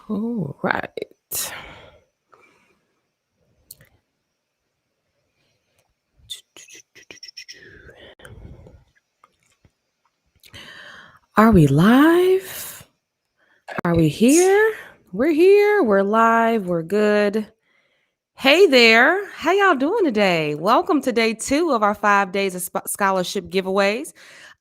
All right. Are we live? Are we here? We're here. We're live. We're good. Hey there. How y'all doing today? Welcome to day 2 of our 5 days of scholarship giveaways.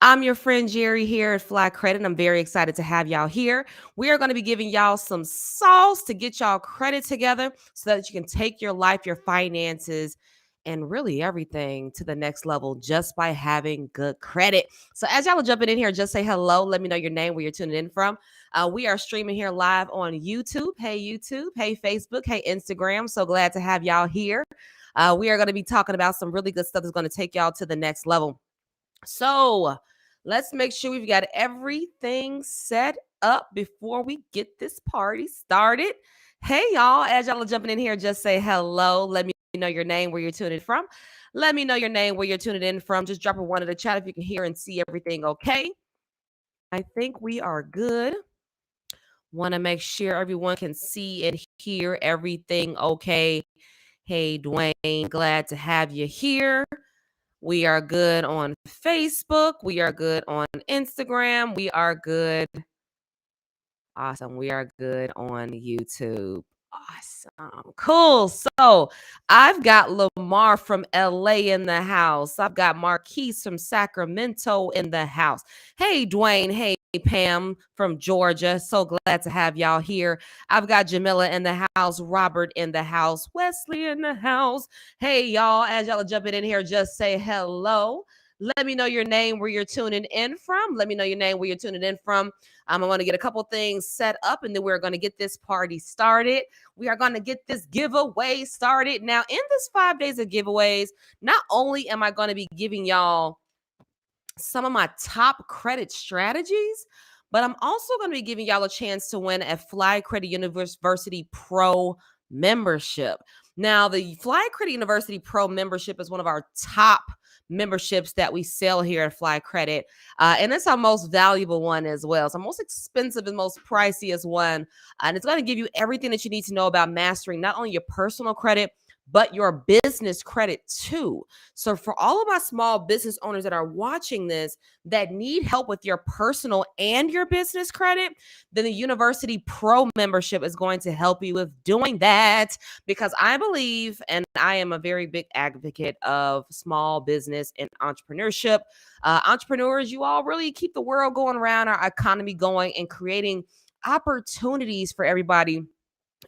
I'm your friend Jerry here at Fly Credit. I'm very excited to have y'all here. We are going to be giving y'all some sauce to get y'all credit together so that you can take your life, your finances, and really everything to the next level just by having good credit. So as y'all are jumping in here, just say hello. Let me know your name, where you're tuning in from. We are streaming here live on YouTube. Hey, YouTube. Hey, Facebook. Hey, Instagram. So glad to have y'all here. We are going to be talking about some really good stuff that's going to take y'all to the next level. So let's make sure we've got everything set up before we get this party started. Hey, y'all. As y'all are jumping in here, just say hello. Let me know your name, where you're tuning from. Let me know your name, where you're tuning in from. Just drop a one in the chat if you can hear and see everything okay. I think we are good. Want to make sure everyone can see and hear everything okay. Hey, Dwayne, glad to have you here. We are good on Facebook. We are good on Instagram. We are good. Awesome. We are good on YouTube. Awesome. Cool. So I've got Lamar from LA in the house. I've got Marquise from Sacramento in the house. Hey, Dwayne. Hey, Pam from Georgia. So glad to have y'all here. I've got Jamila in the house, Robert in the house, Wesley in the house. Hey, y'all. As y'all are jumping in here, just say hello. Let me know your name, where you're tuning in from. Let me know your name, where you're tuning in from. I'm going to get a couple things set up, and then we're going to get this party started. We are going to get this giveaway started. Now, in this 5 days of giveaways, not only am I going to be giving y'all some of my top credit strategies, but I'm also going to be giving y'all a chance to win a Fly Credit University Pro membership. Now, the Fly Credit University Pro membership is one of our top memberships that we sell here at Fly Credit. And it's our most valuable one as well. It's our most expensive and most priciest one. And it's going to give you everything that you need to know about mastering not only your personal credit, but your business credit too. So for all of my small business owners that are watching this that need help with your personal and your business credit, then the University Pro membership is going to help you with doing that, because I believe, and I am a very big advocate of small business and entrepreneurship. Entrepreneurs, you all really keep the world going around, our economy going, and creating opportunities for everybody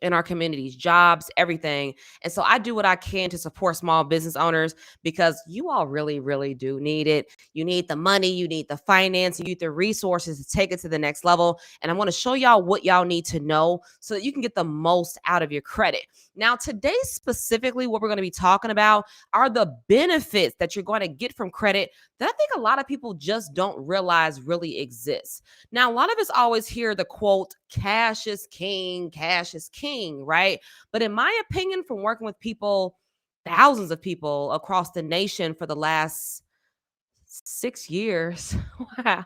in our communities, jobs, everything. And so I do what I can to support small business owners, because you all really, really do need it. You need the money, you need the finance, you need the resources to take it to the next level. And I want to show y'all what y'all need to know so that you can get the most out of your credit. Now, today specifically, what we're going to be talking about are the benefits that you're going to get from credit that I think a lot of people just don't realize really exists. Now, a lot of us always hear the quote, cash is king, right? But in my opinion, from working with people, thousands of people across the nation for the last 6 years, wow,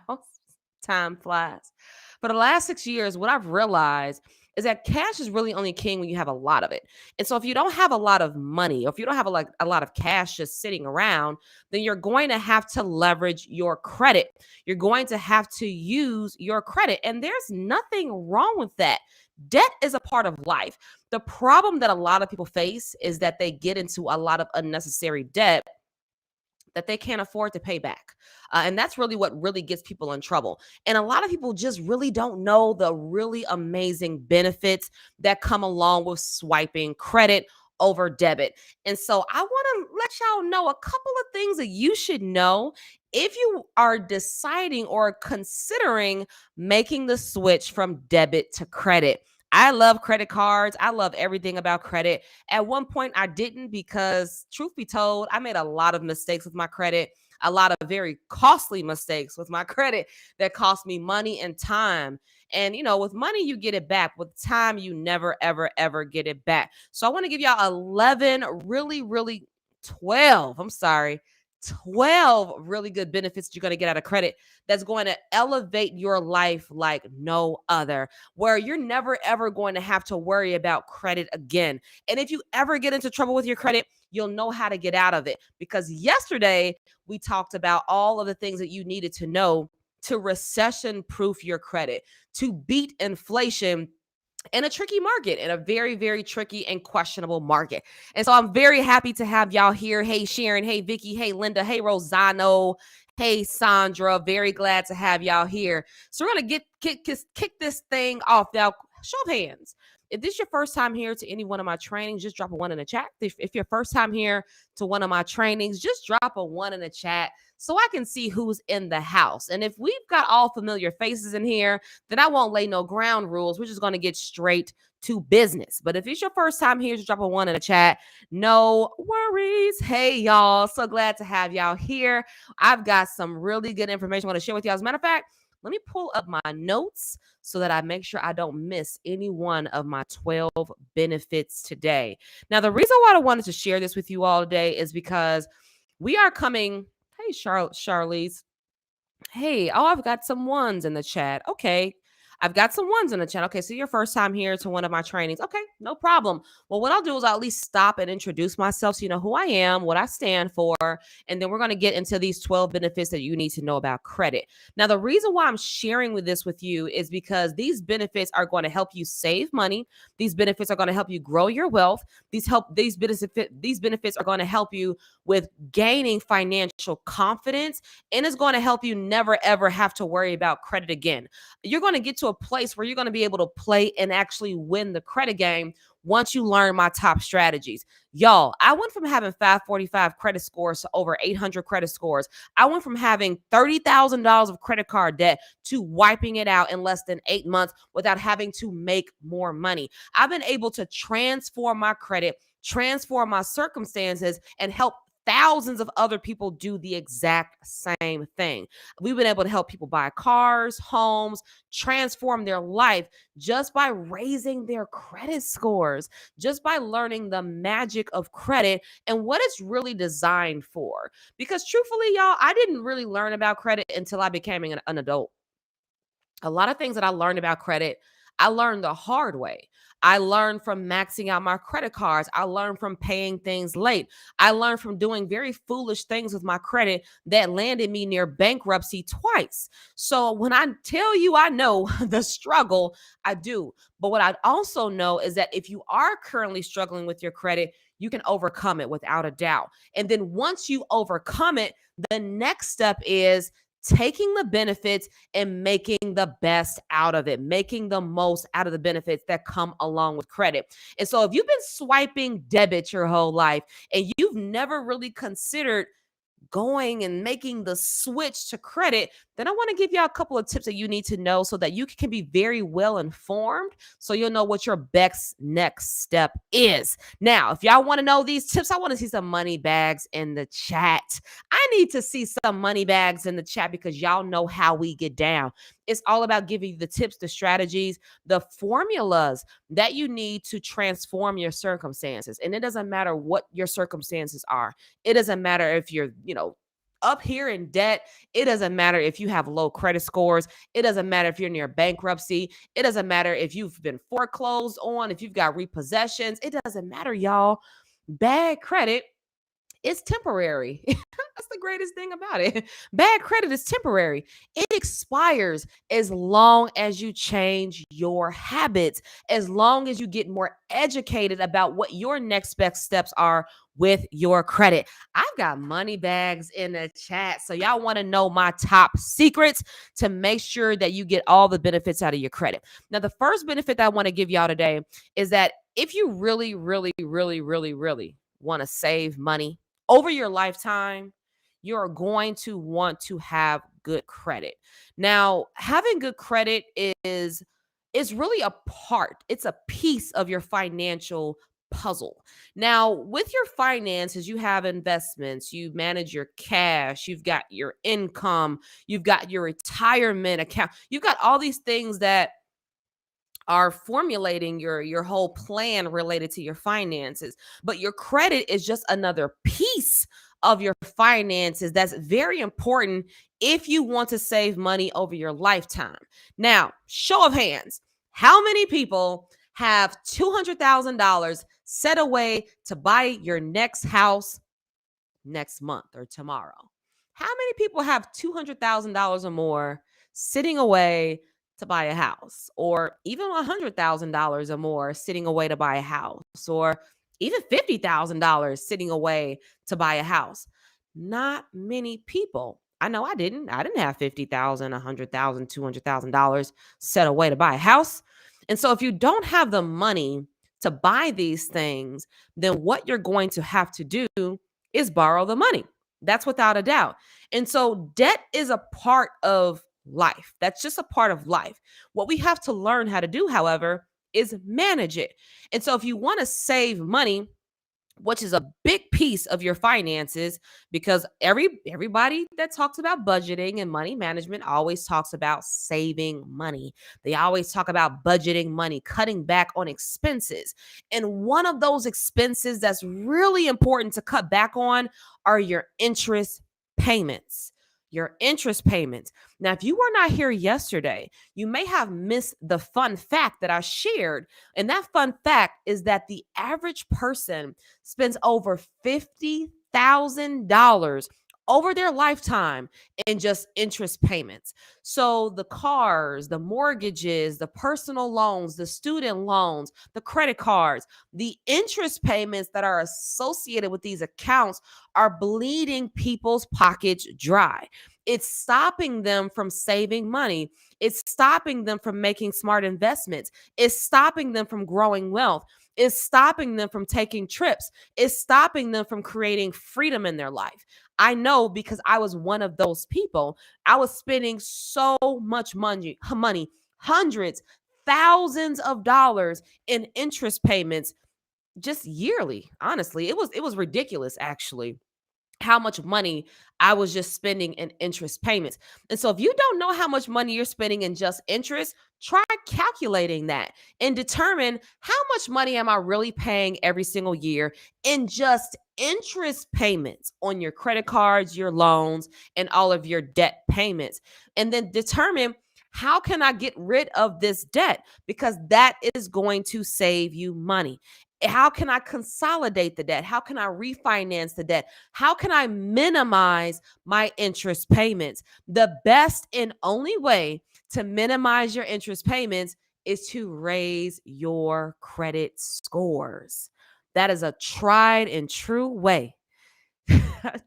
time flies. For the last 6 years, what I've realized is that cash is really only king when you have a lot of it. And so if you don't have a lot of money, or if you don't have a lot of cash just sitting around, then you're going to have to leverage your credit. You're going to have to use your credit. And there's nothing wrong with that. Debt is a part of life. The problem that a lot of people face is that they get into a lot of unnecessary debt that they can't afford to pay back. And that's really what really gets people in trouble. And a lot of people just really don't know the really amazing benefits that come along with swiping credit over debit. And so I want to let y'all know a couple of things that you should know if you are deciding or considering making the switch from debit to credit. I love credit cards. I love everything about credit. At one point, I didn't, because, truth be told, I made a lot of mistakes with my credit, a lot of very costly mistakes with my credit that cost me money and time. And, with money, you get it back. With time, you never, ever, ever get it back. So I want to give y'all 11 really, really 12. I'm sorry. 12 really good benefits that you're going to get out of credit that's going to elevate your life like no other, where you're never ever going to have to worry about credit again. And if you ever get into trouble with your credit, you'll know how to get out of it. Because yesterday we talked about all of the things that you needed to know to recession proof your credit, to beat inflation in a tricky market, in a very, very tricky and questionable market. And so I'm very happy to have y'all here. Hey, Sharon. Hey, Vicky. Hey, Linda. Hey, Rosano. Hey, Sandra. Very glad to have y'all here. So we're going to kick this thing off. Now, show of hands. If this is your first time here to any one of my trainings, just drop a one in the chat. If your first time here to one of my trainings, just drop a one in the chat so I can see who's in the house. And if we've got all familiar faces in here, then I won't lay no ground rules. We're just going to get straight to business. But if it's your first time here, just drop a one in the chat. No worries. Hey, y'all. So glad to have y'all here. I've got some really good information I want to share with y'all. As a matter of fact, let me pull up my notes so that I make sure I don't miss any one of my 12 benefits today. Now, the reason why I wanted to share this with you all today is because we are coming. Hey, Charlize. Hey, oh, I've got some ones in the chat. Okay. I've got some ones in the chat. Okay, so your first time here to one of my trainings. Okay, no problem. Well, what I'll do is I'll at least stop and introduce myself so you know who I am, what I stand for, and then we're going to get into these 12 benefits that you need to know about credit. Now, the reason why I'm sharing this with you is because these benefits are going to help you save money. These benefits are going to help you grow your wealth. These benefits are going to help you with gaining financial confidence, and it's going to help you never ever have to worry about credit again. You're going to get to a place where you're going to be able to play and actually win the credit game once you learn my top strategies. Y'all, I went from having 545 credit scores to over 800 credit scores. I went from having $30,000 of credit card debt to wiping it out in less than 8 months without having to make more money. I've been able to transform my credit, transform my circumstances, and help thousands of other people do the exact same thing. We've been able to help people buy cars, homes, transform their life just by raising their credit scores, just by learning the magic of credit and what it's really designed for. Because truthfully, y'all, I didn't really learn about credit until I became an adult. A lot of things that I learned about credit, I learned the hard way. I learned from maxing out my credit cards. I learned from paying things late. I learned from doing very foolish things with my credit that landed me near bankruptcy twice. So when I tell you I know the struggle, I do. But what I also know is that if you are currently struggling with your credit, you can overcome it without a doubt. And then once you overcome it, the next step is taking the benefits and making the best out of it, making the most out of the benefits that come along with credit. And so if you've been swiping debit your whole life and you've never really considered going and making the switch to credit, then I want to give y'all a couple of tips that you need to know so that you can be very well informed so you'll know what your best next step is. Now, if y'all want to know these tips, I want to see some money bags in the chat. I need to see some money bags in the chat because y'all know how we get down. It's all about giving you the tips, the strategies, the formulas that you need to transform your circumstances. And it doesn't matter what your circumstances are. It doesn't matter if you're, up here in debt. It doesn't matter if you have low credit scores. It doesn't matter if you're near bankruptcy. It doesn't matter if you've been foreclosed on, if you've got repossessions. It doesn't matter, y'all. Bad credit is temporary. That's the greatest thing about it. Bad credit is temporary. It expires as long as you change your habits, as long as you get more educated about what your next best steps are with your credit. I've got money bags in the chat. So y'all want to know my top secrets to make sure that you get all the benefits out of your credit. Now, the first benefit that I want to give y'all today is that if you really, really, really, really, really want to save money over your lifetime, you're going to want to have good credit. Now, having good credit is really a part, it's a piece of your financial puzzle. Now, with your finances, you have investments, you manage your cash, you've got your income, you've got your retirement account, you've got all these things that are formulating your whole plan related to your finances. But your credit is just another piece of your finances that's very important if you want to save money over your lifetime. Now, show of hands, how many people have $200,000 set away to buy your next house next month or tomorrow? How many people have $200,000 or more sitting away to buy a house, or even $100,000 or more sitting away to buy a house, or even $50,000 sitting away to buy a house? Not many people. I know I didn't. I didn't have 50,000, 100,000, $200,000 set away to buy a house. And so if you don't have the money to buy these things, then what you're going to have to do is borrow the money. That's without a doubt. And so debt is a part of life. That's just a part of life. What we have to learn how to do, however, is manage it. And so if you want to save money, which is a big piece of your finances, because everybody that talks about budgeting and money management always talks about saving money. They always talk about budgeting money, cutting back on expenses. And one of those expenses that's really important to cut back on are your interest payments. Your interest payments. Now, if you were not here yesterday, you may have missed the fun fact that I shared. And that fun fact is that the average person spends over $50,000 over their lifetime in just interest payments. So the cars, the mortgages, the personal loans, the student loans, the credit cards, the interest payments that are associated with these accounts are bleeding people's pockets dry. It's stopping them from saving money. It's stopping them from making smart investments. It's stopping them from growing wealth. It's stopping them from taking trips. It's stopping them from creating freedom in their life. I know, because I was one of those people. I was spending so much money, hundreds, thousands of dollars in interest payments just yearly. Honestly, it was ridiculous, actually, how much money I was just spending in interest payments. And so if you don't know how much money you're spending in just interest, try calculating that and determine how much money am I really paying every single year in just interest payments on your credit cards, your loans, and all of your debt payments. And then determine, how can I get rid of this debt? Because that is going to save you money. How can I consolidate the debt? How can I refinance the debt? How can I minimize my interest payments? The best and only way to minimize your interest payments is to raise your credit scores. That is a tried and true way,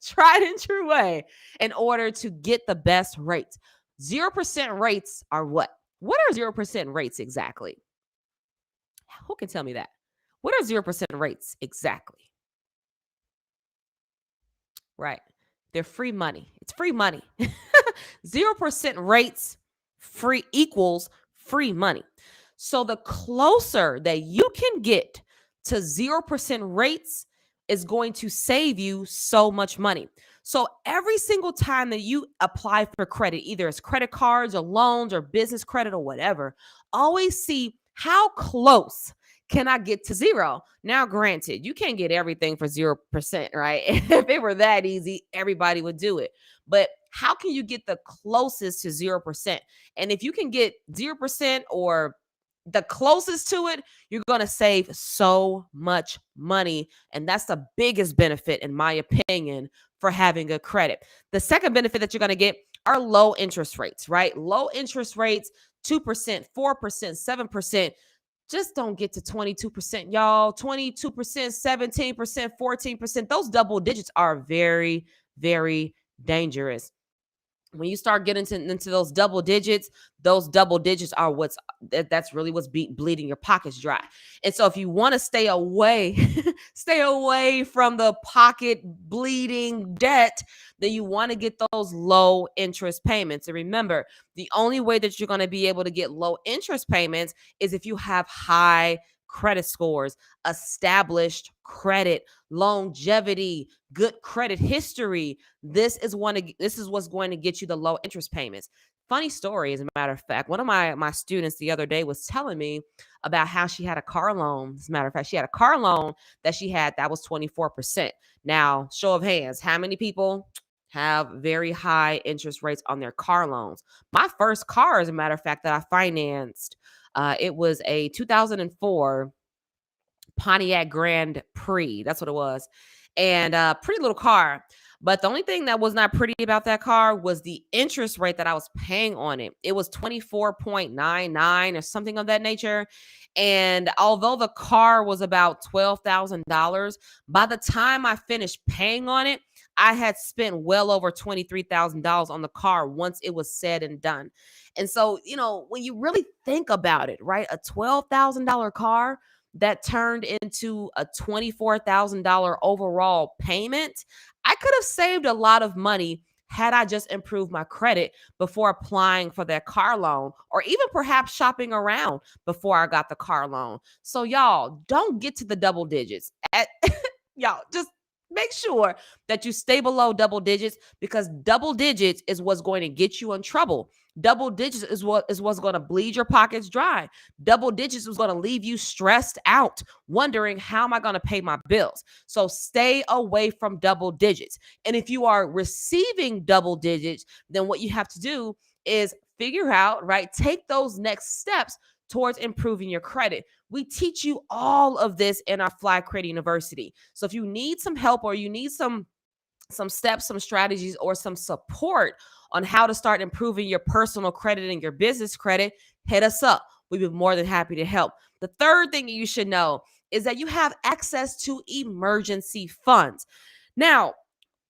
tried and true way in order to get the best rates. 0% rates are what? What are 0% rates exactly? Who can tell me that? What are 0% rates exactly? Right. They're free money. It's free money. 0% rates free equals free money. So the closer that you can get to 0% rates is going to save you so much money. So every single time that you apply for credit, either it's credit cards or loans or business credit or whatever, always see how close can I get to zero. Now, granted, you can't get everything for 0%, right? If it were that easy, everybody would do it. But how can you get the closest to 0%? And if you can get 0% or the closest to it, you're going to save so much money. And that's the biggest benefit, in my opinion, for having good credit. The second benefit that you're going to get are low interest rates, right? Low interest rates, 2%, 4%, 7%. Just don't get to 22%, y'all. 22%, 17%, 14%. Those double digits are very, very dangerous. When you start getting into those double digits are that's really what's bleeding your pockets dry. And so if you want to stay away stay away from the pocket bleeding debt, then you want to get those low interest payments. And remember, the only way that you're going to be able to get low interest payments is if you have high credit scores, established credit, longevity, good credit history. This is what's going to get you the low interest payments. funny story, as a matter of fact. One of my students the other day was telling me about how she had a car loan. As a matter of fact, she had a car loan that she had that was 24%. Now, show of hands, how many people have very high interest rates on their car loans? My first car, as a matter of fact, that I financed, it was a 2004 Pontiac Grand Prix. That's what it was. And pretty little car. But the only thing that was not pretty about that car was the interest rate that I was paying on it. It was 24.99 or something of that nature. And although the car was about $12,000, by the time I finished paying on it, I had spent well over $23,000 on the car once it was said and done. And so, when you really think about it, right? A $12,000 car that turned into a $24,000 overall payment, I could have saved a lot of money had I just improved my credit before applying for that car loan, or even perhaps shopping around before I got the car loan. So y'all, don't get to the double digits. Y'all, just make sure that you stay below double digits, because double digits is what's going to get you in trouble. Double digits is what's going to bleed your pockets dry. Double digits is going to leave you stressed out, wondering, how am I going to pay my bills? So stay away from double digits. And if you are receiving double digits, then what you have to do is figure out, right? Take those next steps towards improving your credit. We teach you all of this in our Fly Credit University. So if you need some help, or you need some steps, some strategies, or some support on how to start improving your personal credit and your business credit, hit us up. We'd be more than happy to help. The third thing you should know is that you have access to emergency funds. Now,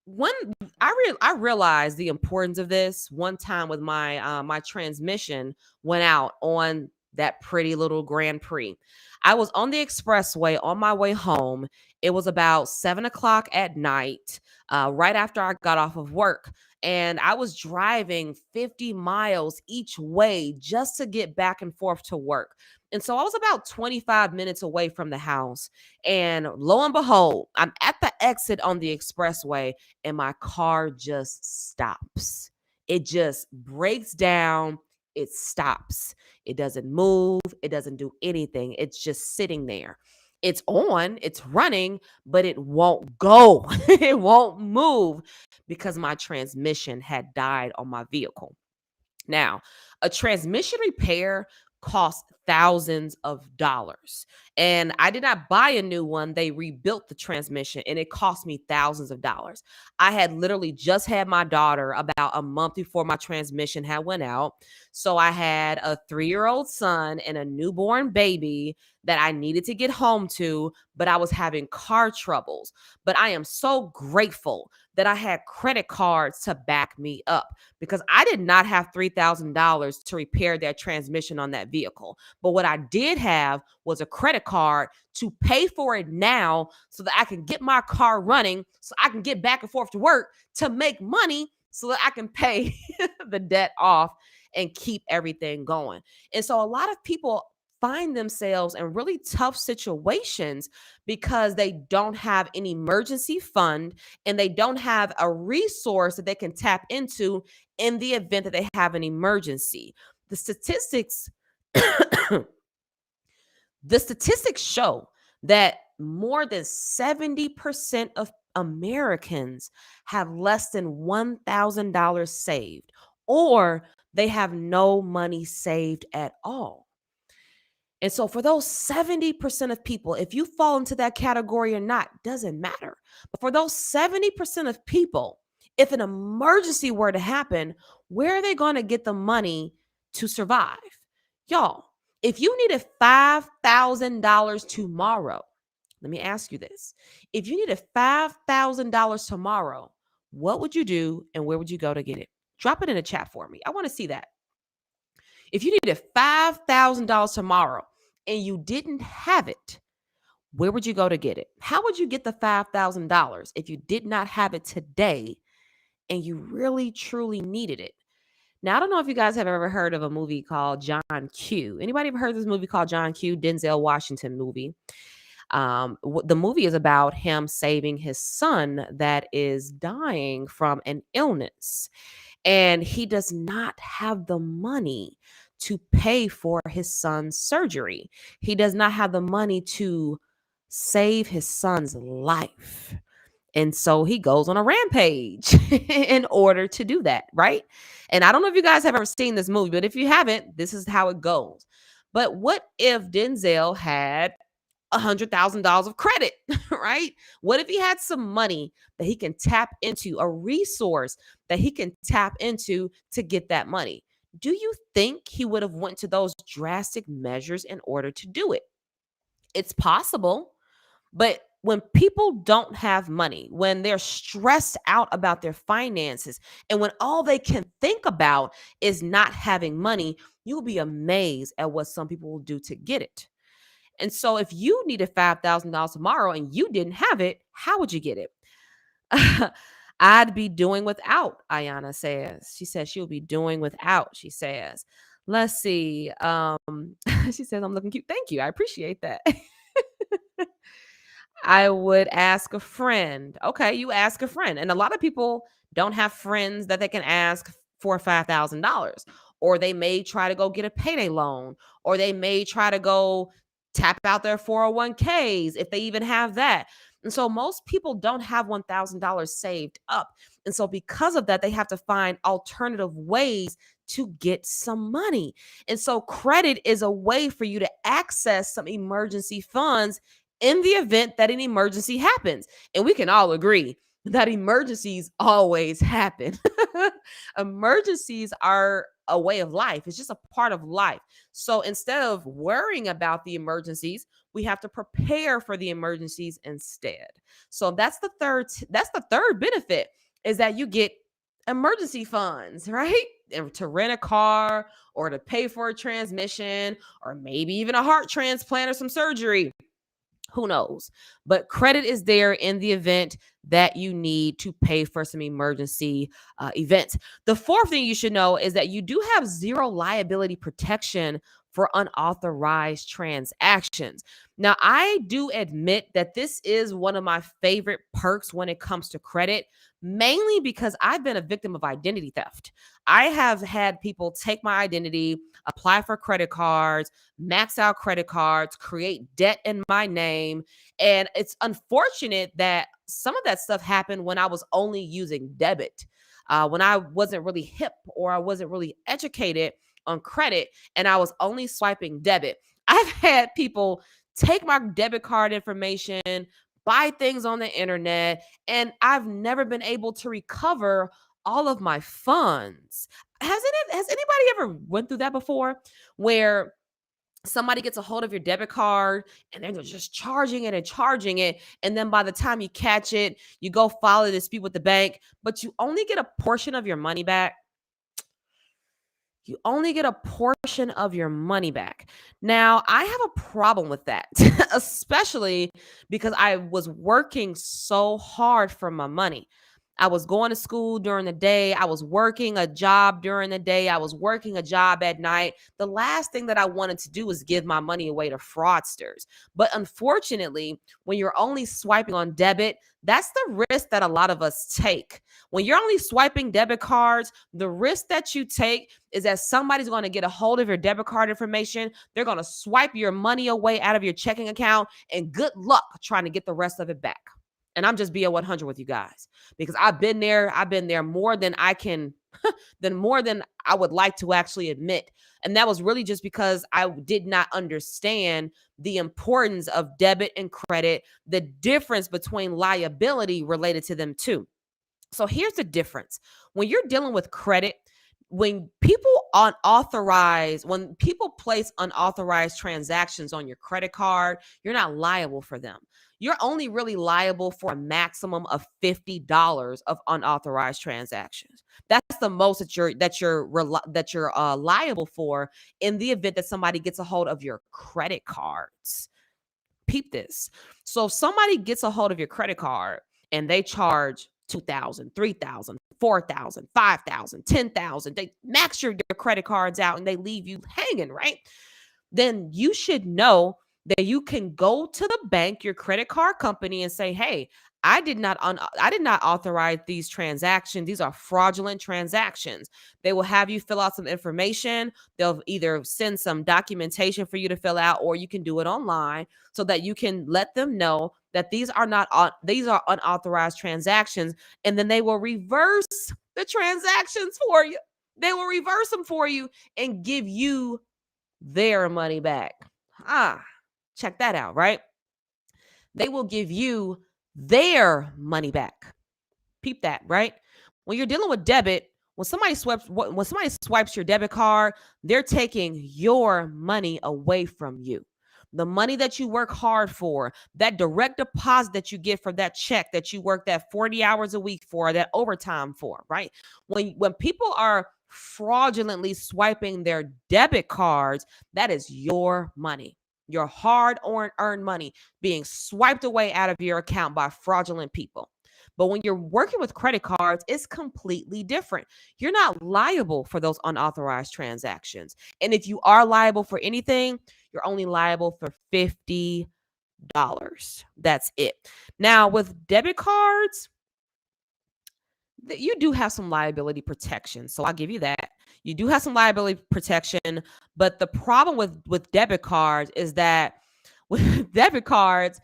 when I realized the importance of this one time, with my transmission went out on that pretty little Grand Prix. I was on the expressway on my way home. It was about 7 o'clock at night, right after I got off of work. And I was driving 50 miles each way just to get back and forth to work. And so I was about 25 minutes away from the house. And lo and behold, I'm at the exit on the expressway, and my car just stops. It just breaks down. It stops. It doesn't move. It doesn't do anything. It's just sitting there. It's on, it's running, but it won't go. It won't move, because my transmission had died on my vehicle. Now, a transmission repair costs thousands of dollars. And I did not buy a new one. They rebuilt the transmission, and it cost me thousands of dollars. I had literally just had my daughter about a month before my transmission had went out. So I had a 3-year-old son and a newborn baby that I needed to get home to, but I was having car troubles. But I am so grateful that I had credit cards to back me up, because I did not have $3,000 to repair that transmission on that vehicle. But what I did have was a credit card to pay for it now, so that I can get my car running, so I can get back and forth to work to make money, so that I can pay the debt off and keep everything going. And so a lot of people find themselves in really tough situations because they don't have an emergency fund, and they don't have a resource that they can tap into in the event that they have an emergency. The statistics the statistics show that more than 70% of Americans have less than $1,000 saved, or they have no money saved at all. And so for those 70% of people, if you fall into that category or not, doesn't matter. But for those 70% of people, if an emergency were to happen, where are they going to get the money to survive? Y'all, if you needed $5,000 tomorrow, let me ask you this. If you needed $5,000 tomorrow, what would you do, and where would you go to get it? Drop it in the chat for me. I want to see that. If you needed $5,000 tomorrow and you didn't have it, where would you go to get it? How would you get the $5,000 if you did not have it today and you really, truly needed it? Now, I don't know if you guys have ever heard of a movie called John Q. Anybody ever heard of this movie called John Q? Denzel Washington movie. The movie is about him saving his son that is dying from an illness, and he does not have the money to pay for his son's surgery. He does not have the money to save his son's life. And so he goes on a rampage in order to do that, right? And I don't know if you guys have ever seen this movie, but if you haven't, this is how it goes. But what if Denzel had $100,000 of credit, right? What if he had some money that he can tap into, a resource that he can tap into to get that money? Do you think he would have went to those drastic measures in order to do it? It's possible, but when people don't have money, when they're stressed out about their finances, and when all they can think about is not having money, you'll be amazed at what some people will do to get it. And so if you needed $5,000 tomorrow and you didn't have it, how would you get it? I'd be doing without, Ayana says. She says she'll be doing without, she says. Let's see. She says, I'm looking cute. Thank you. I appreciate that. I would ask a friend. Okay, you ask a friend. And a lot of people don't have friends that they can ask for $5,000. Or they may try to go get a payday loan, or they may try to go tap out their 401ks if they even have that. And so most people don't have $1,000 saved up. And so because of that, they have to find alternative ways to get some money. And so credit is a way for you to access some emergency funds in the event that an emergency happens. And we can all agree that emergencies always happen. Emergencies are a way of life. It's just a part of life. So instead of worrying about the emergencies, we have to prepare for the emergencies instead. So that's the third benefit, is that you get emergency funds, right? And to rent a car, or to pay for a transmission, or maybe even a heart transplant or some surgery. Who knows? But credit is there in the event that you need to pay for some emergency events. The fourth thing you should know is that you do have zero liability protection for unauthorized transactions. Now, I do admit that this is one of my favorite perks when it comes to credit, mainly because I've been a victim of identity theft. I have had people take my identity, apply for credit cards, max out credit cards, create debt in my name. And it's unfortunate that some of that stuff happened when I was only using debit, when I wasn't really hip, or I wasn't really educated on credit, and I was only swiping debit. I've had people take my debit card information, buy things on the internet, and I've never been able to recover all of my funds. Has anybody ever went through that before, where somebody gets a hold of your debit card and they're just charging it and charging it, and then by the time you catch it, you go file a dispute with the bank, but you only get a portion of your money back? You only get a portion of your money back. Now, I have a problem with that, especially because I was working so hard for my money. I was going to school during the day. I was working a job during the day. I was working a job at night. The last thing that I wanted to do was give my money away to fraudsters. But unfortunately, when you're only swiping on debit, that's the risk that a lot of us take. When you're only swiping debit cards, the risk that you take is that somebody's going to get a hold of your debit card information. They're going to swipe your money away out of your checking account, and good luck trying to get the rest of it back. And I'm just being 100 with you guys, because I've been there. I've been there more than I can, more than I would like to actually admit. And that was really just because I did not understand the importance of debit and credit, the difference between liability related to them too. So here's the difference. When you're dealing with credit, when people place unauthorized transactions on your credit card, you're not liable for them. You're only really liable for a maximum of $50 of unauthorized transactions. That's the most that you're liable for in the event that somebody gets a hold of your credit cards. Peep this. So if somebody gets a hold of your credit card and they charge 2,000, 3,000, 4,000, 5,000, 10,000, they max your credit cards out and they leave you hanging, right? Then you should know that you can go to the bank, your credit card company, and say, "Hey, I did not authorize these transactions. These are fraudulent transactions." They will have you fill out some information. They'll either send some documentation for you to fill out, or you can do it online so that you can let them know that these are unauthorized transactions, and then they will reverse the transactions for you. They will reverse them for you and give you their money back. Ah, check that out, right? They will give you their money back. Peep that, right? When you're dealing with debit, when somebody swipes your debit card, they're taking your money away from you. The money that you work hard for, that direct deposit that you get for that check that you work that 40 hours a week for, that overtime for, right? When people are fraudulently swiping their debit cards, that is your money. Your hard earned money being swiped away out of your account by fraudulent people. But when you're working with credit cards, it's completely different. You're not liable for those unauthorized transactions. And if you are liable for anything, you're only liable for $50. That's it. Now, with debit cards, you do have some liability protection. So I'll give you that. You do have some liability protection, but the problem with debit cards is that with debit cards,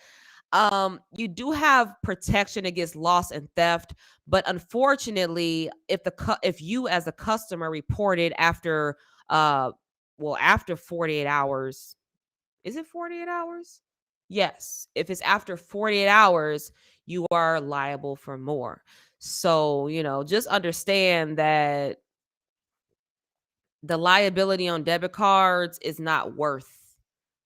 you do have protection against loss and theft, but unfortunately, if you as a customer reported after after 48 hours, is it 48 hours? Yes, if it's after 48 hours, you are liable for more. So, just understand that the liability on debit cards is not worth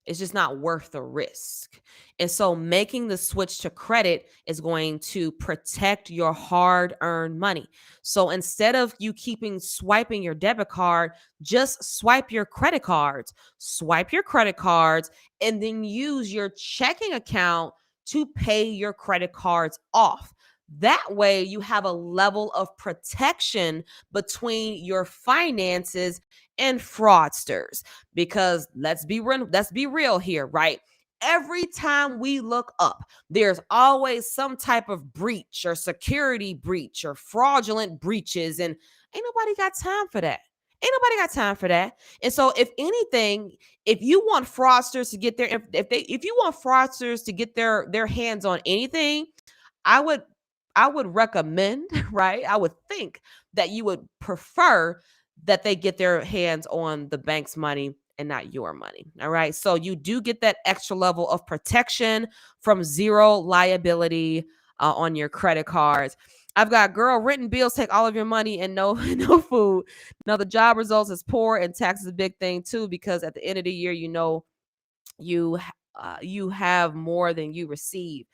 it's just not worth the risk. And so making the switch to credit is going to protect your hard earned money. So instead of you keeping swiping your debit card, just swipe your credit cards. Swipe your credit cards and then use your checking account to pay your credit cards off. That way, you have a level of protection between your finances and fraudsters. Because let's be real here, right? Every time we look up, there's always some type of breach or security breach or fraudulent breaches, and ain't nobody got time for that. Ain't nobody got time for that. And so, if anything, if you want fraudsters to get their if you want fraudsters to get their hands on anything, I would I would recommend, right? I would think that you would prefer that they get their hands on the bank's money and not your money. All right. So you do get that extra level of protection from zero liability on your credit cards. I've got girl written bills take all of your money and no no food. Now the job results is poor and tax is a big thing too, because at the end of the year, you have more than you receive.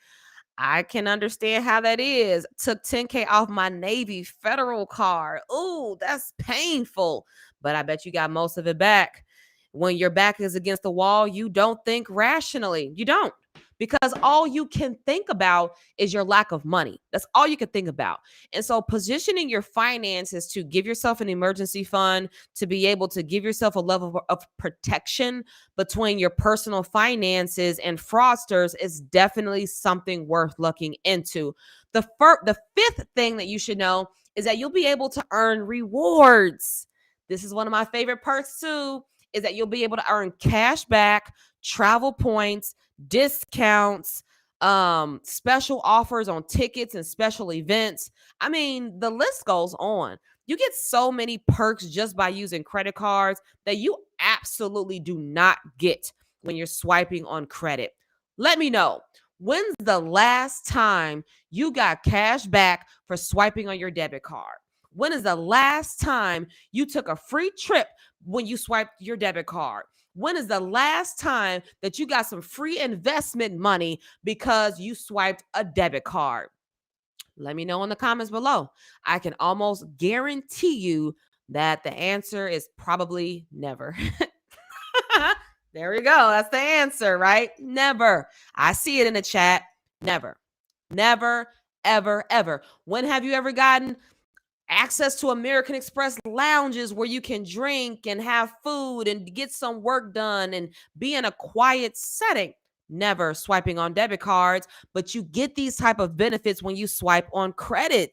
I can understand how that is. Took 10K off my Navy federal card. Ooh, that's painful. But I bet you got most of it back. When your back is against the wall, you don't think rationally. You don't. Because all you can think about is your lack of money. That's all you can think about. And so, positioning your finances to give yourself an emergency fund, to be able to give yourself a level of protection between your personal finances and fraudsters is definitely something worth looking into. The fifth thing that you should know is that you'll be able to earn rewards. This is one of my favorite perks too, is that you'll be able to earn cash back, travel points, discounts, special offers on tickets and special events. I mean, the list goes on. You get so many perks just by using credit cards that you absolutely do not get when you're swiping on credit. Let me know. When's the last time you got cash back for swiping on your debit card? When is the last time you took a free trip when you swiped your debit card? When is the last time that you got some free investment money because you swiped a debit card? Let me know in the comments below. I can almost guarantee you that the answer is probably never. There we go. That's the answer, right? Never. I see it in the chat. Never. Never, ever, ever. When have you ever gotten access to American Express lounges where you can drink and have food and get some work done and be in a quiet setting. Never swiping on debit cards, but you get these type of benefits when you swipe on credit.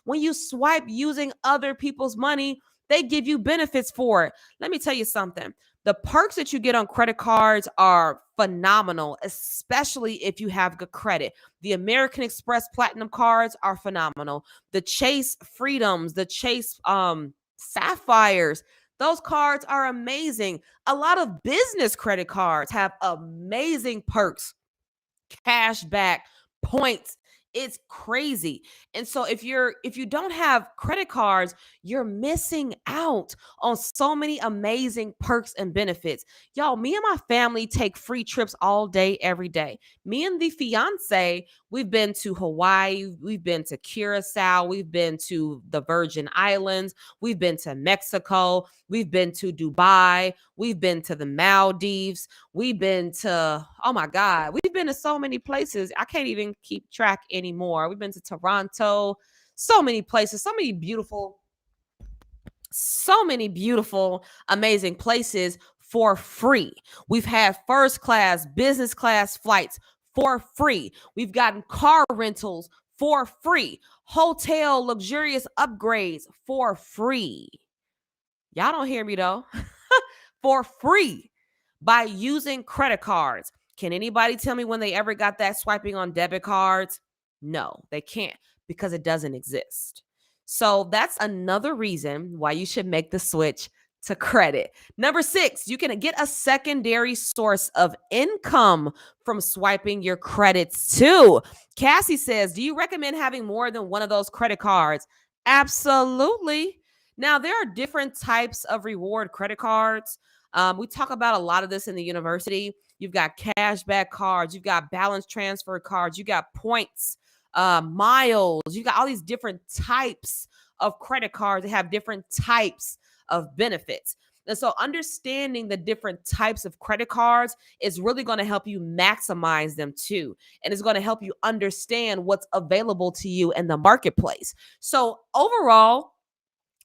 When you swipe using other people's money, they give you benefits for it. Let me tell you something. The perks that you get on credit cards are phenomenal, especially if you have good credit. The American Express Platinum cards are phenomenal. The Chase Freedoms, the Chase Sapphires, those cards are amazing. A lot of business credit cards have amazing perks, cash back, points. It's crazy. And so if you don't have credit cards, you're missing out on so many amazing perks and benefits. Y'all, me and my family take free trips all day every day. Me and the fiance, we've been to Hawaii, we've been to Curacao, we've been to the Virgin Islands, we've been to Mexico, we've been to Dubai, we've been to the Maldives. We've been to, oh my God, we've been to so many places. I can't even keep track anymore. We've been to Toronto, so many places, so many beautiful, amazing places for free. We've had first class, business class flights for free. We've gotten car rentals for free, hotel luxurious upgrades for free. Y'all don't hear me though. For free by using credit cards. Can anybody tell me when they ever got that swiping on debit cards? No, they can't because it doesn't exist. So that's another reason why you should make the switch to credit. Number 6, you can get a secondary source of income from swiping your credits too. Cassie says, do you recommend having more than one of those credit cards? Absolutely. Now, there are different types of reward credit cards. We talk about a lot of this in the university. You've got cashback cards, you've got balance transfer cards, you got points, miles, you got all these different types of credit cards that have different types of benefits. And so understanding the different types of credit cards is really going to help you maximize them too. And it's going to help you understand what's available to you in the marketplace. So overall,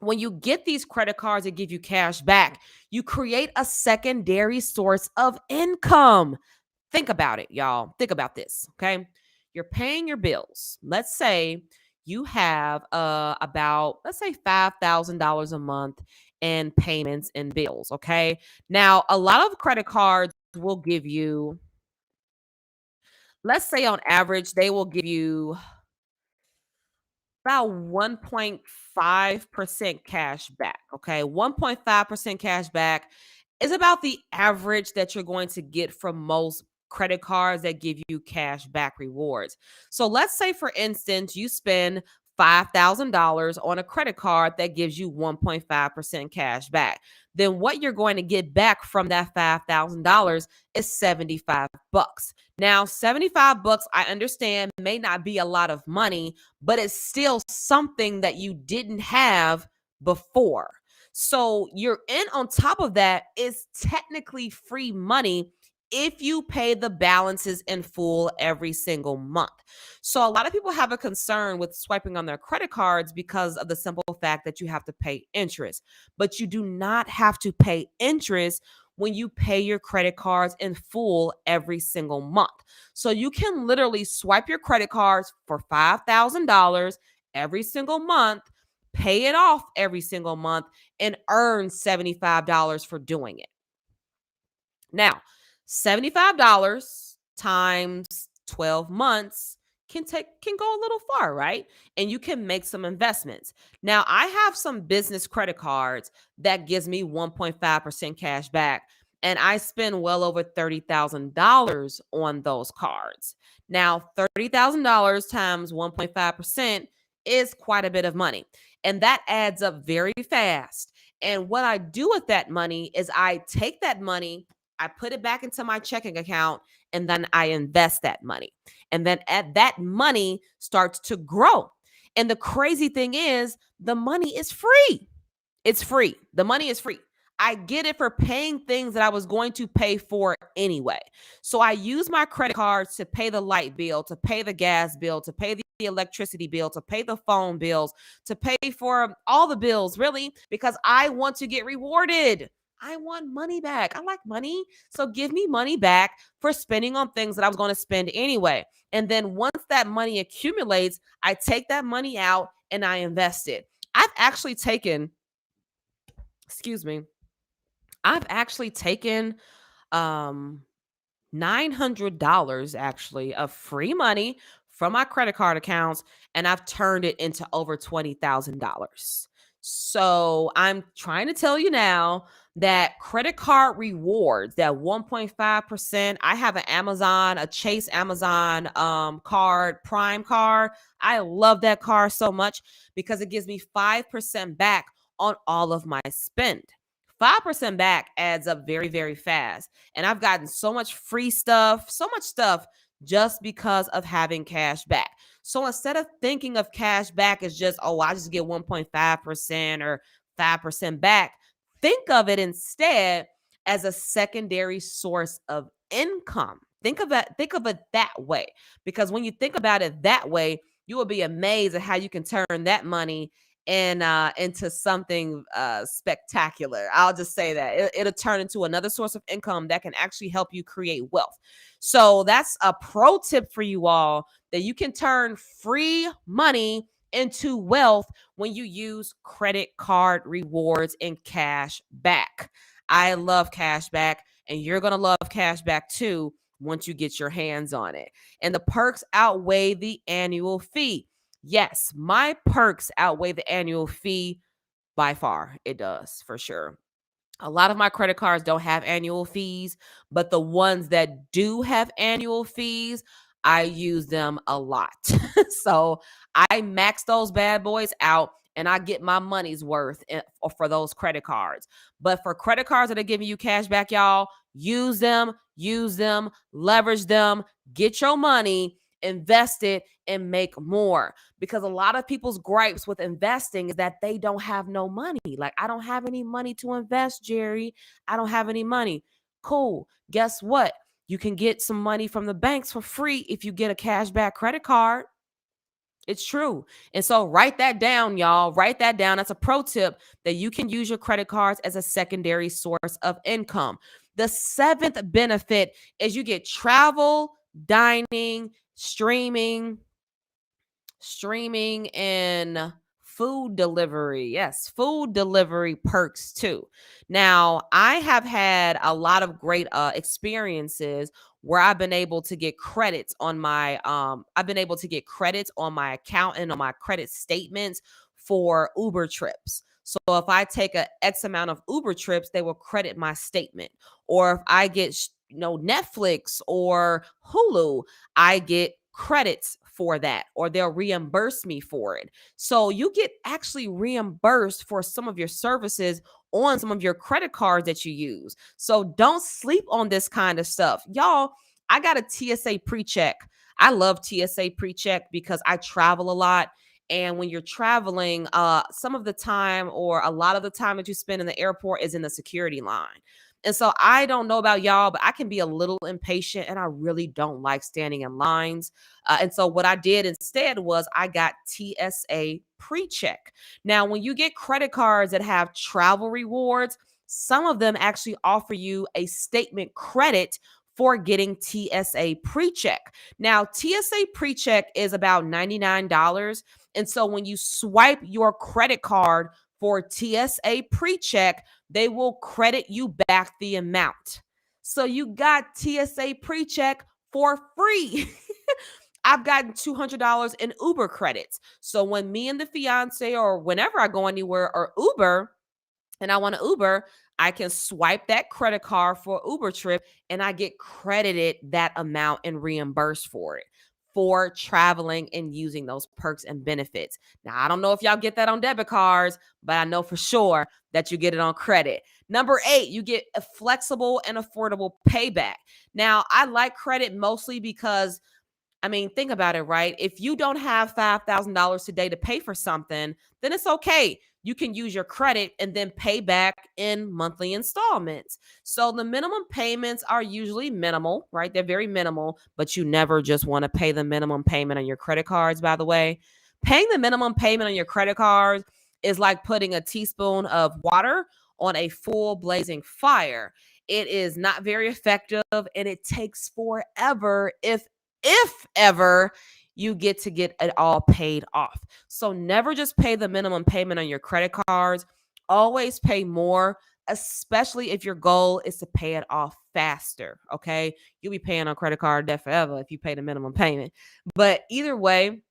when you get these credit cards that give you cash back, you create a secondary source of income. Think about it, y'all. Think about this, okay? You're paying your bills. Let's say you have about, let's say $5,000 a month in payments and bills, okay? Now, a lot of credit cards will give you, let's say on average, they will give you about 1.5% cash back. Okay. 1.5% cash back is about the average that you're going to get from most credit cards that give you cash back rewards. So let's say, for instance, you spend $5,000 on a credit card that gives you 1.5% cash back. Then what you're going to get back from that $5,000 is 75 bucks. Now, 75 bucks, I understand, may not be a lot of money, but it's still something that you didn't have before. So you're in on top of that is technically free money if you pay the balances in full every single month. So a lot of people have a concern with swiping on their credit cards because of the simple fact that you have to pay interest. But you do not have to pay interest when you pay your credit cards in full every single month. So you can literally swipe your credit cards for $5,000 every single month, pay it off every single month, and earn $75 for doing it. Now, $75 times 12 months can go a little far, right? And you can make some investments. Now, I have some business credit cards that gives me 1.5% cash back, and I spend well over $30,000 on those cards. Now, $30,000 times 1.5% is quite a bit of money, and that adds up very fast. And what I do with that money is I take that money, I put it back into my checking account, and then I invest that money. And then that money starts to grow. And the crazy thing is, the money is free. It's free. The money is free. I get it for paying things that I was going to pay for anyway. So I use my credit cards to pay the light bill, to pay the gas bill, to pay the the electricity bill, to pay the phone bills, to pay for all the bills, really, because I want to get rewarded. I want money back. I like money. So give me money back for spending on things that I was going to spend anyway. And then once that money accumulates, I take that money out and I invest it. I've actually taken, excuse me, I've actually taken um $900 actually of free money from my credit card accounts, and I've turned it into over $20,000. So I'm trying to tell you now that credit card rewards, that 1.5%, I have an Amazon, a Chase Amazon card, Prime card. I love that card so much because it gives me 5% back on all of my spend. 5% back adds up very, very fast. And I've gotten so much free stuff, so much stuff just because of having cash back. So instead of thinking of cash back as just, oh, I just get 1.5% or 5% back, think of it instead as a secondary source of income. Think of it that way. Because when you think about it that way, you will be amazed at how you can turn that money and into something spectacular. I'll just say that it'll turn into another source of income that can actually help you create wealth. So that's a pro tip for you all, that you can turn free money into wealth when you use credit card rewards and cash back. I love cash back, and you're going to love cash back too once you get your hands on it. And the perks outweigh the annual fee. Yes, my perks outweigh the annual fee by far. It does, for sure. A lot of my credit cards don't have annual fees, but the ones that do have annual fees, I use them a lot. So I max those bad boys out and I get my money's worth for those credit cards. But for credit cards that are giving you cash back, y'all, use them, leverage them, get your money, invest it, and make more. Because a lot of people's gripes with investing is that they don't have no money. Like, I don't have any money to invest, Jerry. I don't have any money. Cool. Guess what? You can get some money from the banks for free if you get a cashback credit card. It's true. And so write that down, y'all. Write that down. That's a pro tip, that you can use your credit cards as a secondary source of income. The seventh benefit is you get travel, dining, streaming and food delivery. Yes, food delivery perks too. Now, I have had a lot of great experiences where I've been able to get credits on my account and on my credit statements for Uber trips. So if I take a X amount of Uber trips, they will credit my statement. Or if I get Netflix or Hulu, I get credits for that, or they'll reimburse me for it. So you get actually reimbursed for some of your services on some of your credit cards that you use. So don't sleep on this kind of stuff. Y'all, I got a TSA pre-check. I love TSA pre-check because I travel a lot. And when you're traveling, some of the time or a lot of the time that you spend in the airport is in the security line. And so I don't know about y'all, but I can be a little impatient and I really don't like standing in lines. And so what I did instead was I got TSA pre-check. Now, when you get credit cards that have travel rewards, some of them actually offer you a statement credit for getting TSA pre-check. Now, TSA pre-check is about $99. And so when you swipe your credit card for TSA pre-check, they will credit you back the amount. So you got TSA pre-check for free. I've gotten $200 in Uber credits. So when me and the fiance, or whenever I go anywhere or Uber, and I want to Uber, I can swipe that credit card for Uber trip and I get credited that amount and reimbursed for it, for traveling and using those perks and benefits. Now, I don't know if y'all get that on debit cards, but I know for sure that you get it on credit. Number 8, you get a flexible and affordable payback. Now, I like credit mostly because I mean, think about it, right? If you don't have $5,000 today to pay for something, then it's okay. You can use your credit and then pay back in monthly installments. So the minimum payments are usually minimal, right? They're very minimal, but you never just want to pay the minimum payment on your credit cards, by the way. Paying the minimum payment on your credit cards is like putting a teaspoon of water on a full blazing fire. It is not very effective and it takes forever if ever you get it all paid off. So never just pay the minimum payment on your credit cards. Always pay more, especially if your goal is to pay it off faster. Okay. You'll be paying on credit card debt forever if you pay the minimum payment. But either way,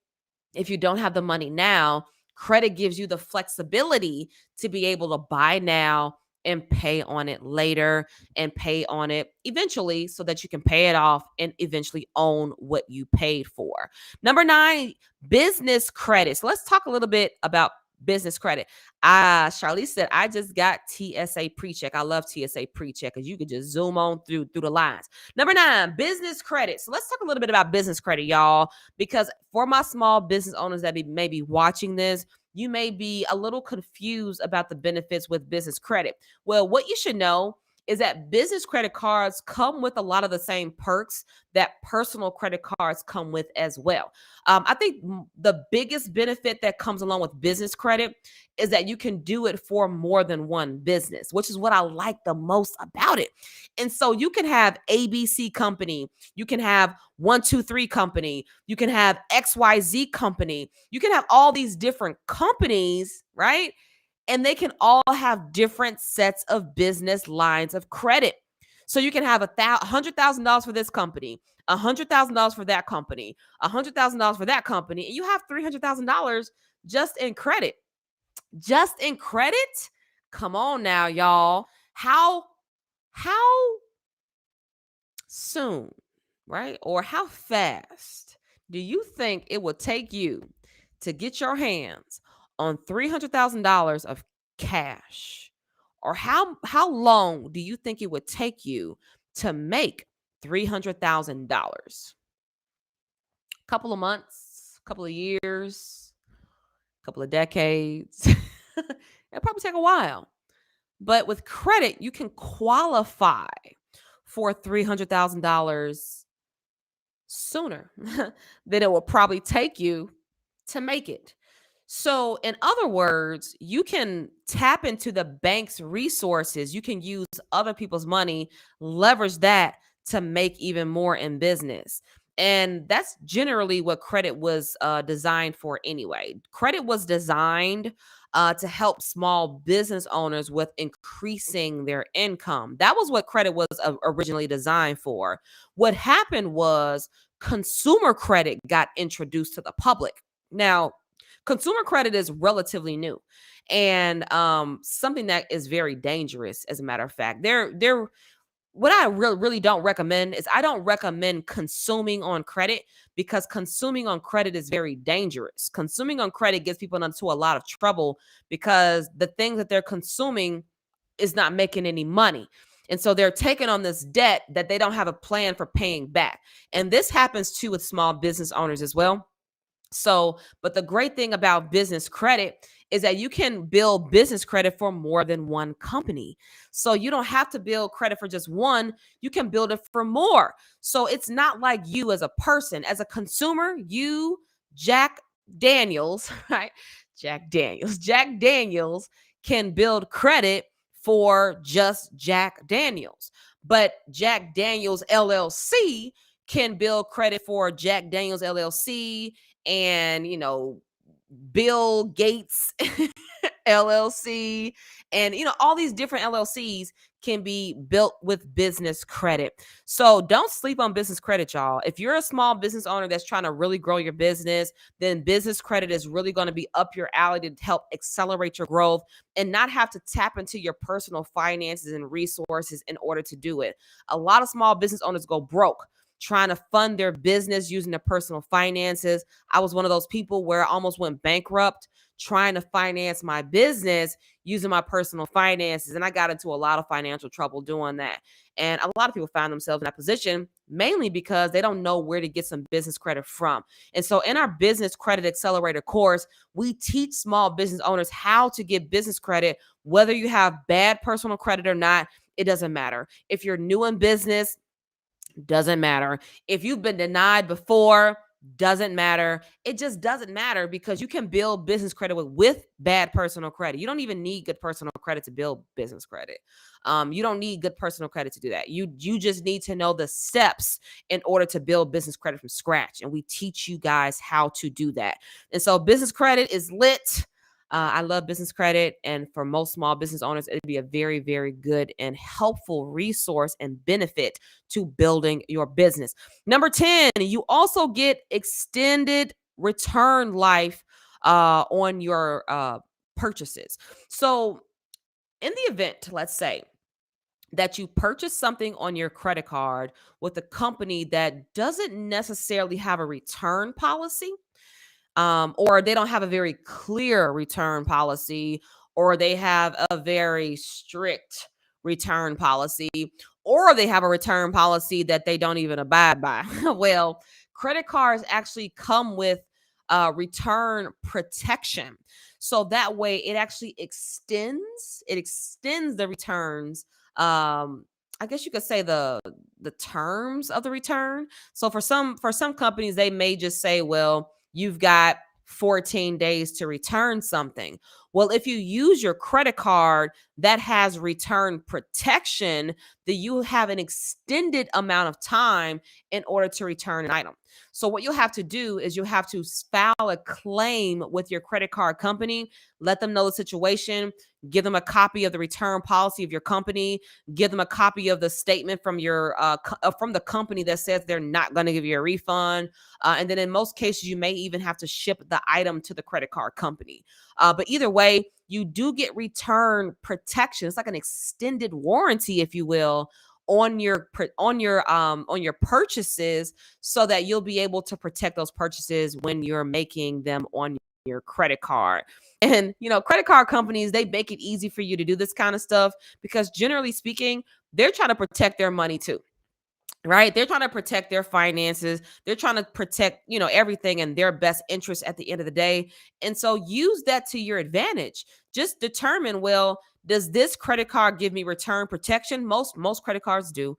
if you don't have the money now, credit gives you the flexibility to be able to buy now and pay on it later and pay on it eventually so that you can pay it off and eventually own what you paid for. Number 9, business credit. So let's talk a little bit about business credit. Charlize said, I just got TSA pre-check. I love TSA pre-check because you could just zoom on through the lines. Number 9, business credit. So let's talk a little bit about business credit, y'all, because for my small business owners that may be watching this, you may be a little confused about the benefits with business credit. Well, what you should know is that business credit cards come with a lot of the same perks that personal credit cards come with as well. I think the biggest benefit that comes along with business credit is that you can do it for more than one business, which is what I like the most about it. And so you can have ABC company, you can have 123 company, you can have XYZ company, you can have all these different companies, right? And they can all have different sets of business lines of credit. So you can have $100,000 for this company, $100,000 for that company, $100,000 for that company, and you have $300,000 just in credit. Just in credit? Come on now, y'all. How soon, right? Or how fast do you think it will take you to get your hands on $300,000 of cash? Or how long do you think it would take you to make $300,000? Couple of months, couple of years, couple of decades. It'll probably take a while. But with credit, you can qualify for $300,000 sooner than it will probably take you to make it. So, in other words, you can tap into the bank's resources. You can use other people's money, leverage that to make even more in business. And that's generally what credit was designed for anyway. Credit was designed to help small business owners with increasing their income. That was what credit was originally designed for. What happened was consumer credit got introduced to the public. Now, consumer credit is relatively new and something that is very dangerous, as a matter of fact. What I really don't recommend is I don't recommend consuming on credit because consuming on credit is very dangerous. Consuming on credit gets people into a lot of trouble because the things that they're consuming is not making any money. And so they're taking on this debt that they don't have a plan for paying back. And this happens too with small business owners as well. So, but the great thing about business credit is that you can build business credit for more than one company. So you don't have to build credit for just one, you can build it for more. So it's not like you as a person, as a consumer, you, Jack Daniels, right? Jack Daniels can build credit for just Jack Daniels. But Jack Daniels LLC can build credit for Jack Daniels LLC and, Bill Gates LLC and, all these different LLCs can be built with business credit. So don't sleep on business credit, y'all. If you're a small business owner that's trying to really grow your business, then business credit is really going to be up your alley to help accelerate your growth and not have to tap into your personal finances and resources in order to do it. A lot of small business owners go broke trying to fund their business using their personal finances. I was one of those people where I almost went bankrupt trying to finance my business using my personal finances. And I got into a lot of financial trouble doing that. And a lot of people find themselves in that position mainly because they don't know where to get some business credit from. And so in our business credit accelerator course, we teach small business owners how to get business credit, whether you have bad personal credit or not. It doesn't matter. If you're new in business, doesn't matter. If you've been denied before, doesn't matter. It just doesn't matter because you can build business credit with bad personal credit. You don't even need good personal credit to build business credit. You don't need good personal credit to do that. You just need to know the steps in order to build business credit from scratch. And we teach you guys how to do that. And so business credit is lit. I love business credit. And for most small business owners, it'd be a very, very good and helpful resource and benefit to building your business. Number 10, you also get extended return life on your purchases. So, in the event, let's say, that you purchase something on your credit card with a company that doesn't necessarily have a return policy, or they don't have a very clear return policy, or they have a very strict return policy, or they have a return policy that they don't even abide by. Well, credit cards actually come with return protection. So that way it actually extends the returns. I guess you could say the terms of the return. So for some companies, they may just say, well, you've got 14 days to return something. Well, if you use your credit card that has return protection, then you have an extended amount of time in order to return an item. So what you'll have to do is you'll have to file a claim with your credit card company, let them know the situation, give them a copy of the return policy of your company, give them a copy of the statement from your from the company that says they're not going to give you a refund. And then in most cases, you may even have to ship the item to the credit card company. But either way, you do get return protection. It's like an extended warranty, if you will, on your purchases, so that you'll be able to protect those purchases when you're making them on your credit card. And credit card companies, they make it easy for you to do this kind of stuff because generally speaking, they're trying to protect their money too. Right? They're trying to protect their finances. They're trying to protect, everything in their best interest at the end of the day. And so use that to your advantage. Just determine, well, does this credit card give me return protection? Most credit cards do.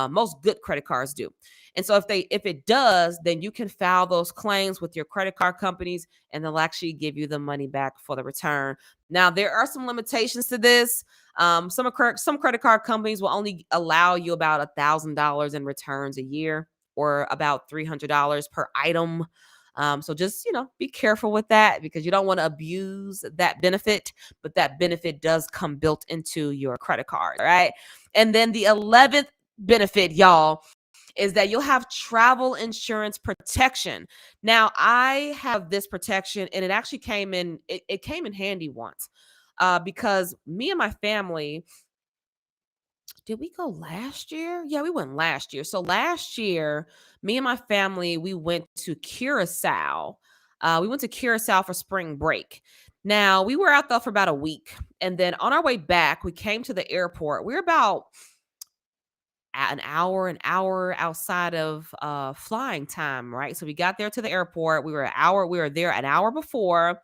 Most good credit cards do. And so if it does, then you can file those claims with your credit card companies and they'll actually give you the money back for the return. Now, there are some limitations to this. Some credit card companies will only allow you about $1,000 in returns a year, or about $300 per item. So just be careful with that because you don't want to abuse that benefit, but that benefit does come built into your credit card. All right. And then the 11th benefit, y'all, is that you'll have travel insurance protection. Now, I have this protection and it actually came in handy once. Because me and my family, did we go last year? Yeah, we went last year. So last year, me and my family, we went to Curacao. We went to Curacao for spring break. Now, we were out there for about a week. And then on our way back, we came to the airport. We were about an hour outside of flying time, right? So we got there to the airport. We were there an hour before,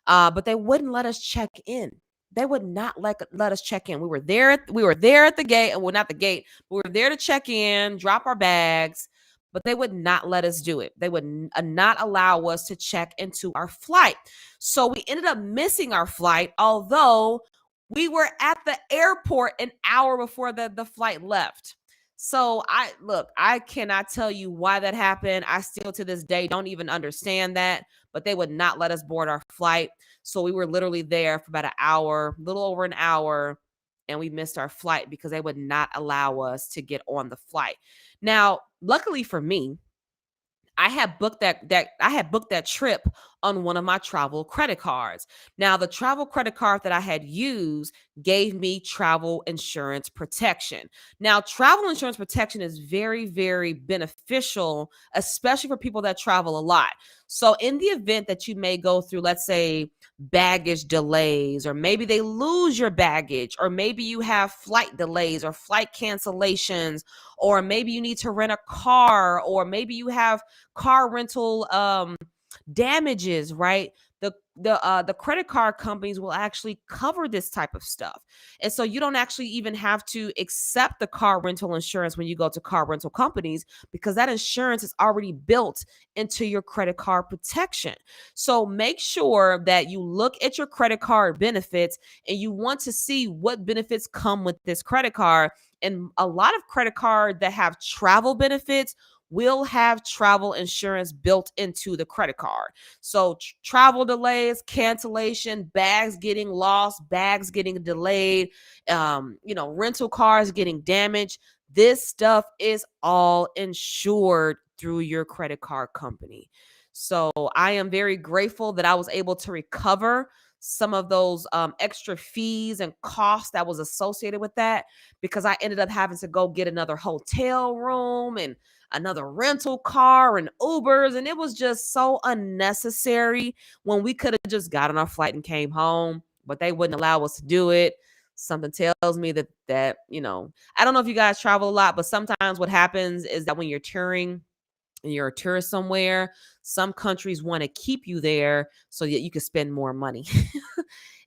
but they wouldn't let us check in. They would not let us check in. We were there at the gate, well, not the gate. We were there to check in, drop our bags, but they would not let us do it. They would not allow us to check into our flight. So we ended up missing our flight, although we were at the airport an hour before the flight left. So I cannot tell you why that happened. I still to this day don't even understand that, but they would not let us board our flight. So we were literally there for about an hour, a little over an hour, and we missed our flight because they would not allow us to get on the flight. Now, luckily for me, I had booked that trip on one of my travel credit cards. Now, the travel credit card that I had used gave me travel insurance protection. Now, travel insurance protection is very, very beneficial, especially for people that travel a lot. So, in the event that you may go through, let's say, baggage delays, or maybe they lose your baggage, or maybe you have flight delays or flight cancellations, or maybe you need to rent a car, or maybe you have car rental damages, right? The credit card companies will actually cover this type of stuff. And so you don't actually even have to accept the car rental insurance when you go to car rental companies, because that insurance is already built into your credit card protection. So make sure that you look at your credit card benefits and you want to see what benefits come with this credit card. And a lot of credit cards that have travel benefits will have travel insurance built into the credit card. So travel delays, cancellation, bags getting lost, bags getting delayed, rental cars getting damaged. This stuff is all insured through your credit card company. So I am very grateful that I was able to recover some of those extra fees and costs that was associated with that, because I ended up having to go get another hotel room and another rental car and Ubers. And it was just so unnecessary when we could have just got on our flight and came home, but they wouldn't allow us to do it. Something tells me that I don't know if you guys travel a lot, but sometimes what happens is that when you're touring and you're a tourist somewhere, some countries want to keep you there so that you can spend more money.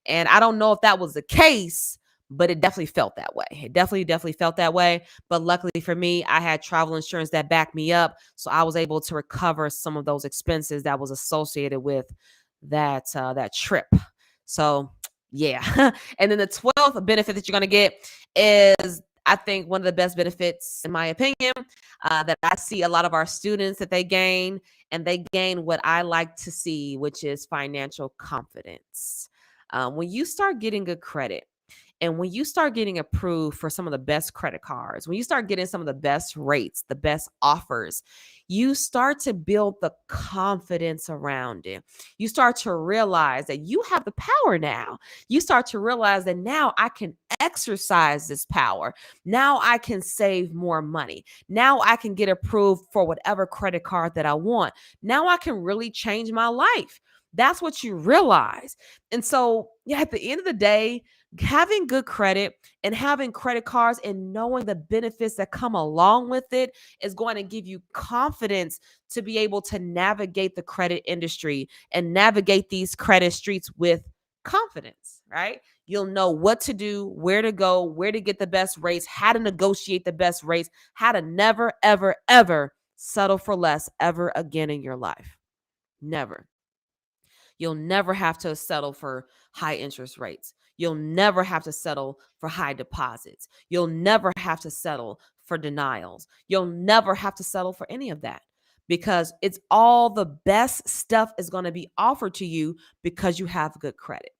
And I don't know if that was the case, but it definitely felt that way. It definitely felt that way. But luckily for me, I had travel insurance that backed me up. So I was able to recover some of those expenses that was associated with that trip. So yeah. And then the 12th benefit that you're going to get is, I think, one of the best benefits, in my opinion, that I see a lot of our students that they gain, and they gain what I like to see, which is financial confidence. When you start getting good credit, and when you start getting approved for some of the best credit cards, when you start getting some of the best rates, the best offers, you start to build the confidence around it. You start to realize that you have the power now. You start to realize that now I can exercise this power. Now I can save more money. Now I can get approved for whatever credit card that I want. Now I can really change my life. That's what you realize. And so, yeah, at the end of the day, having good credit and having credit cards and knowing the benefits that come along with it is going to give you confidence to be able to navigate the credit industry and navigate these credit streets with confidence, right? You'll know what to do, where to go, where to get the best rates, how to negotiate the best rates, how to never, ever, ever settle for less ever again in your life. Never. You'll never have to settle for high interest rates. You'll never have to settle for high deposits. You'll never have to settle for denials. You'll never have to settle for any of that, because it's all the best stuff is going to be offered to you because you have good credit.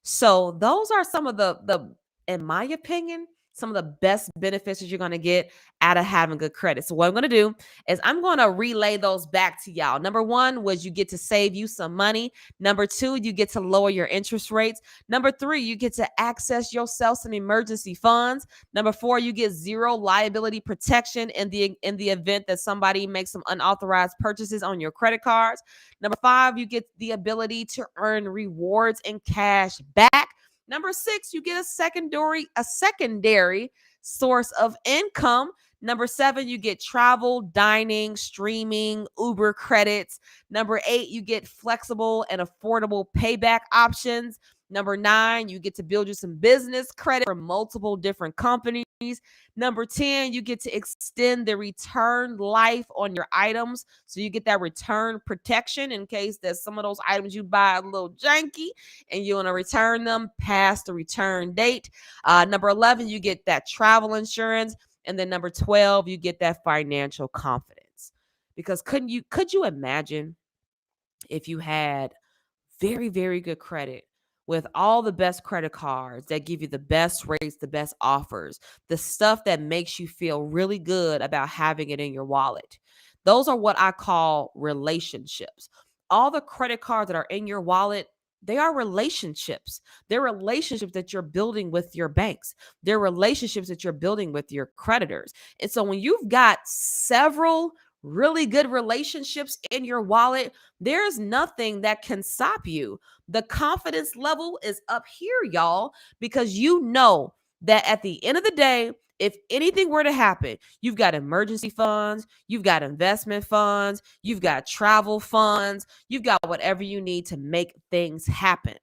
So those are some of the in my opinion, some of the best benefits that you're going to get out of having good credit. So what I'm going to do is I'm going to relay those back to y'all. Number one was you get to save you some money. Number two, you get to lower your interest rates. Number three, you get to access yourself some emergency funds. Number four, you get zero liability protection in the event that somebody makes some unauthorized purchases on your credit cards. Number five, you get the ability to earn rewards and cash back. Number six, you get a secondary source of income. Number seven, you get travel, dining, streaming, Uber credits. Number eight, you get flexible and affordable payback options. Number nine, you get to build you some business credit for multiple different companies. Number 10, you get to extend the return life on your items. So you get that return protection in case that some of those items you buy a little janky and you want to return them past the return date. Number 11, you get that travel insurance. And then number 12, you get that financial confidence. Because could you imagine if you had very, very good credit with all the best credit cards that give you the best rates, the best offers, the stuff that makes you feel really good about having it in your wallet? Those are what I call relationships. all the credit cards that are in your wallet, they are relationships. They're relationships that you're building with your banks. They're relationships that you're building with your creditors. And so when you've got several really good relationships in your wallet, there's nothing that can stop you. The confidence level is up here, y'all, because you know that at the end of the day, if anything were to happen, you've got emergency funds, you've got investment funds, you've got travel funds, you've got whatever you need to make things happen.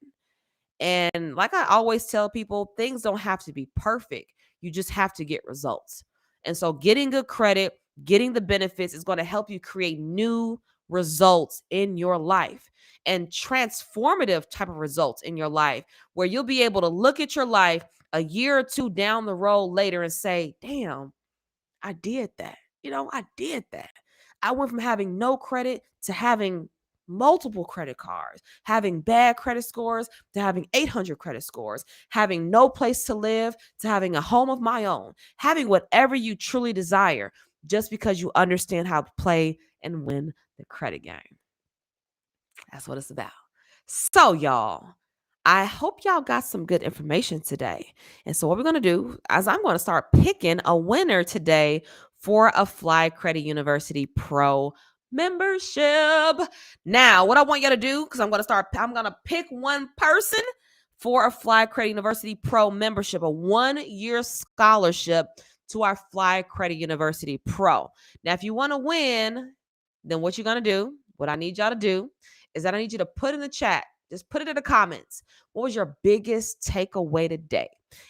And like I always tell people, things don't have to be perfect. You just have to get results. And so getting good credit, getting the benefits is going to help you create new results in your life and transformative type of results in your life where you'll be able to look at your life a year or two down the road later and say, damn, I did that. I did that. I went from having no credit to having multiple credit cards, having bad credit scores to having 800 credit scores, having no place to live to having a home of my own, having whatever you truly desire just because you understand how to play and win the credit game. That's what it's about. So, y'all, I hope y'all got some good information today. And so, what we're going to do is I'm going to start picking a winner today for a Fly Credit University Pro membership. Now, what I want you to do, because I'm going to pick one person for a Fly Credit University Pro membership, a 1-year scholarship to our Fly Credit University Pro. Now, if you want to win, then what you're going to do, what I need y'all to do, is that I need you to put in the chat, just put it in the comments. What was your biggest takeaway today?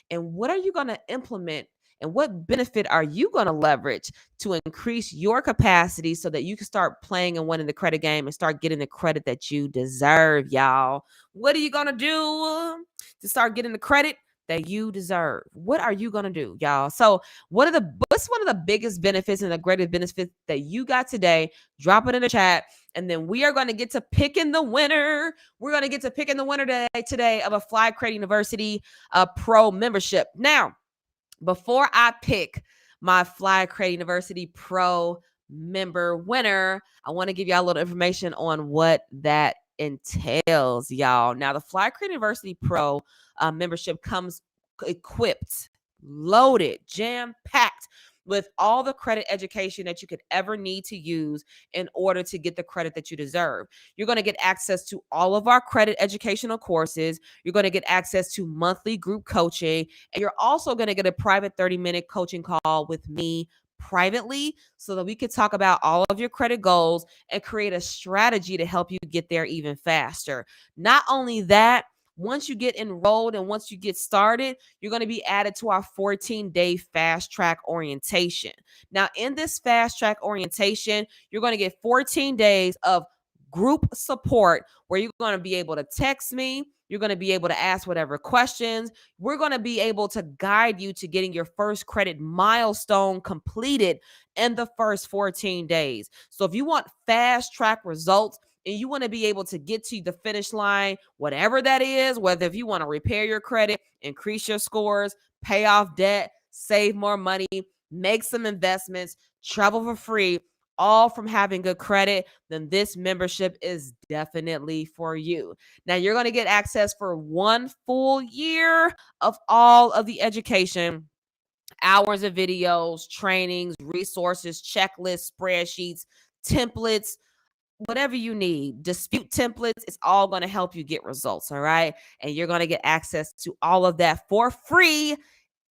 And what are you going to implement? And what benefit are you going to leverage to increase your capacity so that you can start playing and winning the credit game and start getting the credit that you deserve, y'all? What are you going to do to start getting the credit that you deserve? What are you going to do, y'all? So what's one of the biggest benefits and the greatest benefits that you got today? Drop it in the chat. And then we are going to get to picking the winner. We're going to get to picking the winner today of a Fly Credit University Pro membership. Now, before I pick my Fly Credit University Pro member winner, I want to give y'all a little information on what that entails, y'all. Now, the Fly Credit University Pro membership comes equipped, loaded, jam-packed with all the credit education that you could ever need to use in order to get the credit that you deserve. You're going to get access to all of our credit educational courses. You're going to get access to monthly group coaching. And you're also going to get a private 30-minute coaching call with me privately so that we could talk about all of your credit goals and create a strategy to help you get there even faster. Not only that, once you get enrolled and once you get started, you're going to be added to our 14-day fast track orientation. Now, in this fast track orientation, you're going to get 14 days of group support where you're going to be able to text me. You're going to be able to ask whatever questions. We're going to be able to guide you to getting your first credit milestone completed in the first 14 days. So if you want fast track results, and you want to be able to get to the finish line, whatever that is, whether if you want to repair your credit, increase your scores, pay off debt, save more money, make some investments, travel for free, all from having good credit, then this membership is definitely for you. Now, you're going to get access for 1 full year of all of the education, hours of videos, trainings, resources, checklists, spreadsheets, templates, whatever you need, dispute templates, it's all going to help you get results. All right. And you're going to get access to all of that for free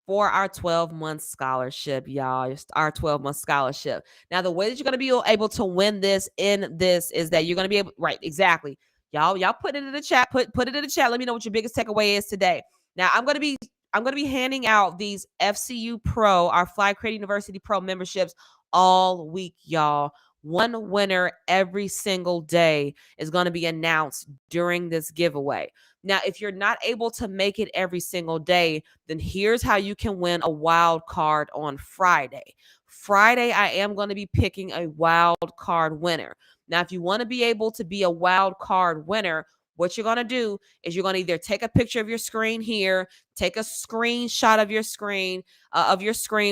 for our 12-month scholarship, y'all. Our 12-month scholarship. Now, the way that you're going to be able to win this is that you're going to be able, right, exactly. Y'all put it in the chat. Put it in the chat. Let me know what your biggest takeaway is today. Now, I'm going to be handing out these FCU Pro, our Fly Credit University Pro memberships all week, y'all. One winner every single day is going to be announced during this giveaway. Now, if you're not able to make it every single day, then here's how you can win a wild card on Friday. Friday, I am going to be picking a wild card winner. Now, if you want to be able to be a wild card winner, what you're going to do is you're going to either take a picture of your screen here, take a screenshot of your screen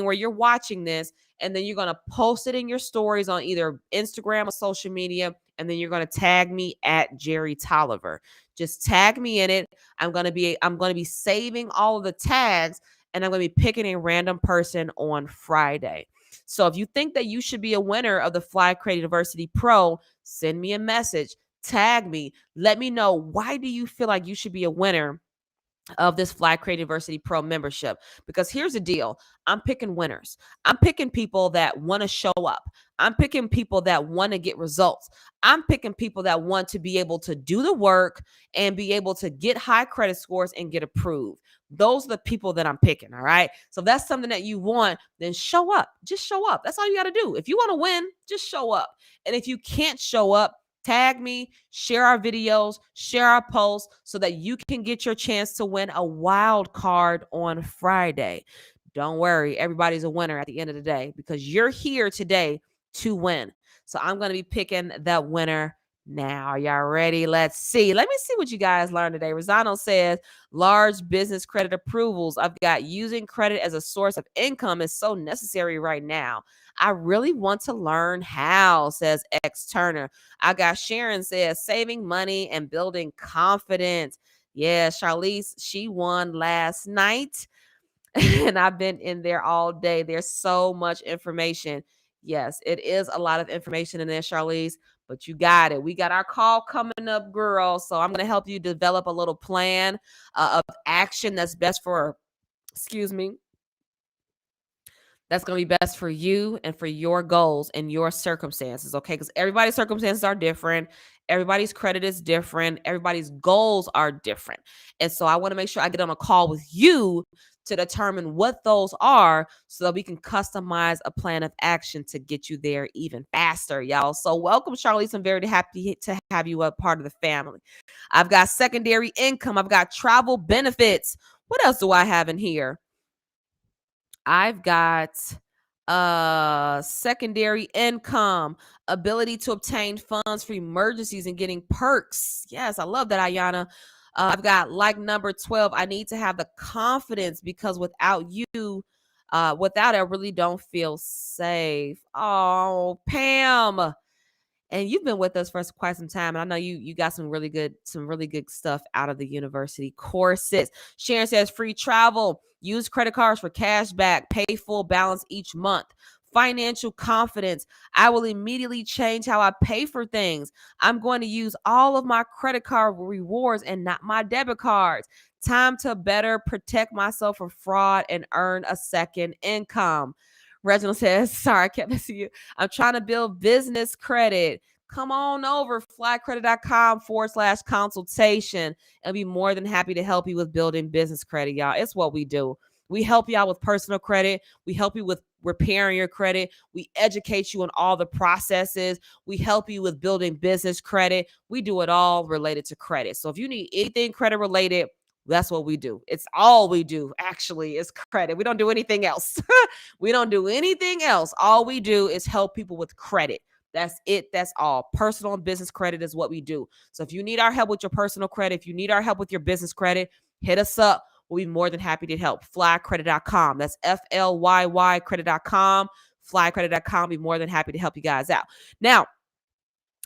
where you're watching this, and then you're going to post it in your stories on either Instagram or social media, and then you're going to tag me at Jerry Tolliver. Just tag me in it. I'm going to be saving all of the tags, and I'm going to be picking a random person on Friday. So if you think that you should be a winner of the Fly Create University Pro, send me a message, tag me, let me know, why do you feel like you should be a winner of this Fly Create University Pro membership? Because here's the deal. I'm picking winners. I'm picking people that want to show up. I'm picking people that want to get results. I'm picking people that want to be able to do the work and be able to get high credit scores and get approved. Those are the people that I'm picking. All right. So if that's something that you want, then show up. Just show up. That's all you got to do. If you want to win, just show up. And if you can't show up, tag me, share our videos, share our posts so that you can get your chance to win a wild card on Friday. Don't worry, everybody's a winner at the end of the day because you're here today to win. So I'm going to be picking that winner now. Are y'all ready? Let's see. Let me see what you guys learned today. Rosano says, large business credit approvals. I've got using credit as a source of income is so necessary right now. I really want to learn how, says X Turner. I got Sharon says, saving money and building confidence. Yeah, Charlize, she won last night. And I've been in there all day. There's so much information. Yes, it is a lot of information in there, Charlize, but you got it. We got our call coming up, girl. So I'm going to help you develop a little plan of action that's best for, excuse me, that's going to be best for you and for your goals and your circumstances, okay? Because everybody's circumstances are different. Everybody's credit is different. Everybody's goals are different. And so I want to make sure I get on a call with you to determine what those are so that we can customize a plan of action to get you there even faster, y'all. So welcome, Charlize. I'm very happy to have you a part of the family. I've got secondary income. I've got travel benefits. What else do I have in here? I've got secondary income, ability to obtain funds for emergencies and getting perks. Yes, I love that, Ayana. I've got like number 12. I need to have the confidence because without you, without it, I really don't feel safe. Oh, Pam. And you've been with us for quite some time, and I know you got some really good stuff out of the university courses. Sharon says free travel, use credit cards for cash back, pay full balance each month. Financial confidence. I will immediately change how I pay for things. I'm going to use all of my credit card rewards and not my debit cards. Time to better protect myself from fraud and earn a second income. Reginald says, sorry, I kept missing you. I'm trying to build business credit. Come on over, flycredit.com/consultation. I'll be more than happy to help you with building business credit, y'all. It's what we do. We help you out with personal credit. We help you with repairing your credit. We educate you on all the processes. We help you with building business credit. We do it all related to credit. So if you need anything credit related, that's what we do. It's all we do, actually, is credit. We don't do anything else. We don't do anything else. All we do is help people with credit. That's it. That's all. Personal and business credit is what we do. So if you need our help with your personal credit, if you need our help with your business credit, hit us up. We'll be more than happy to help. Flycredit.com. That's FLYY credit.com. Flycredit.com. Be more than happy to help you guys out. Now,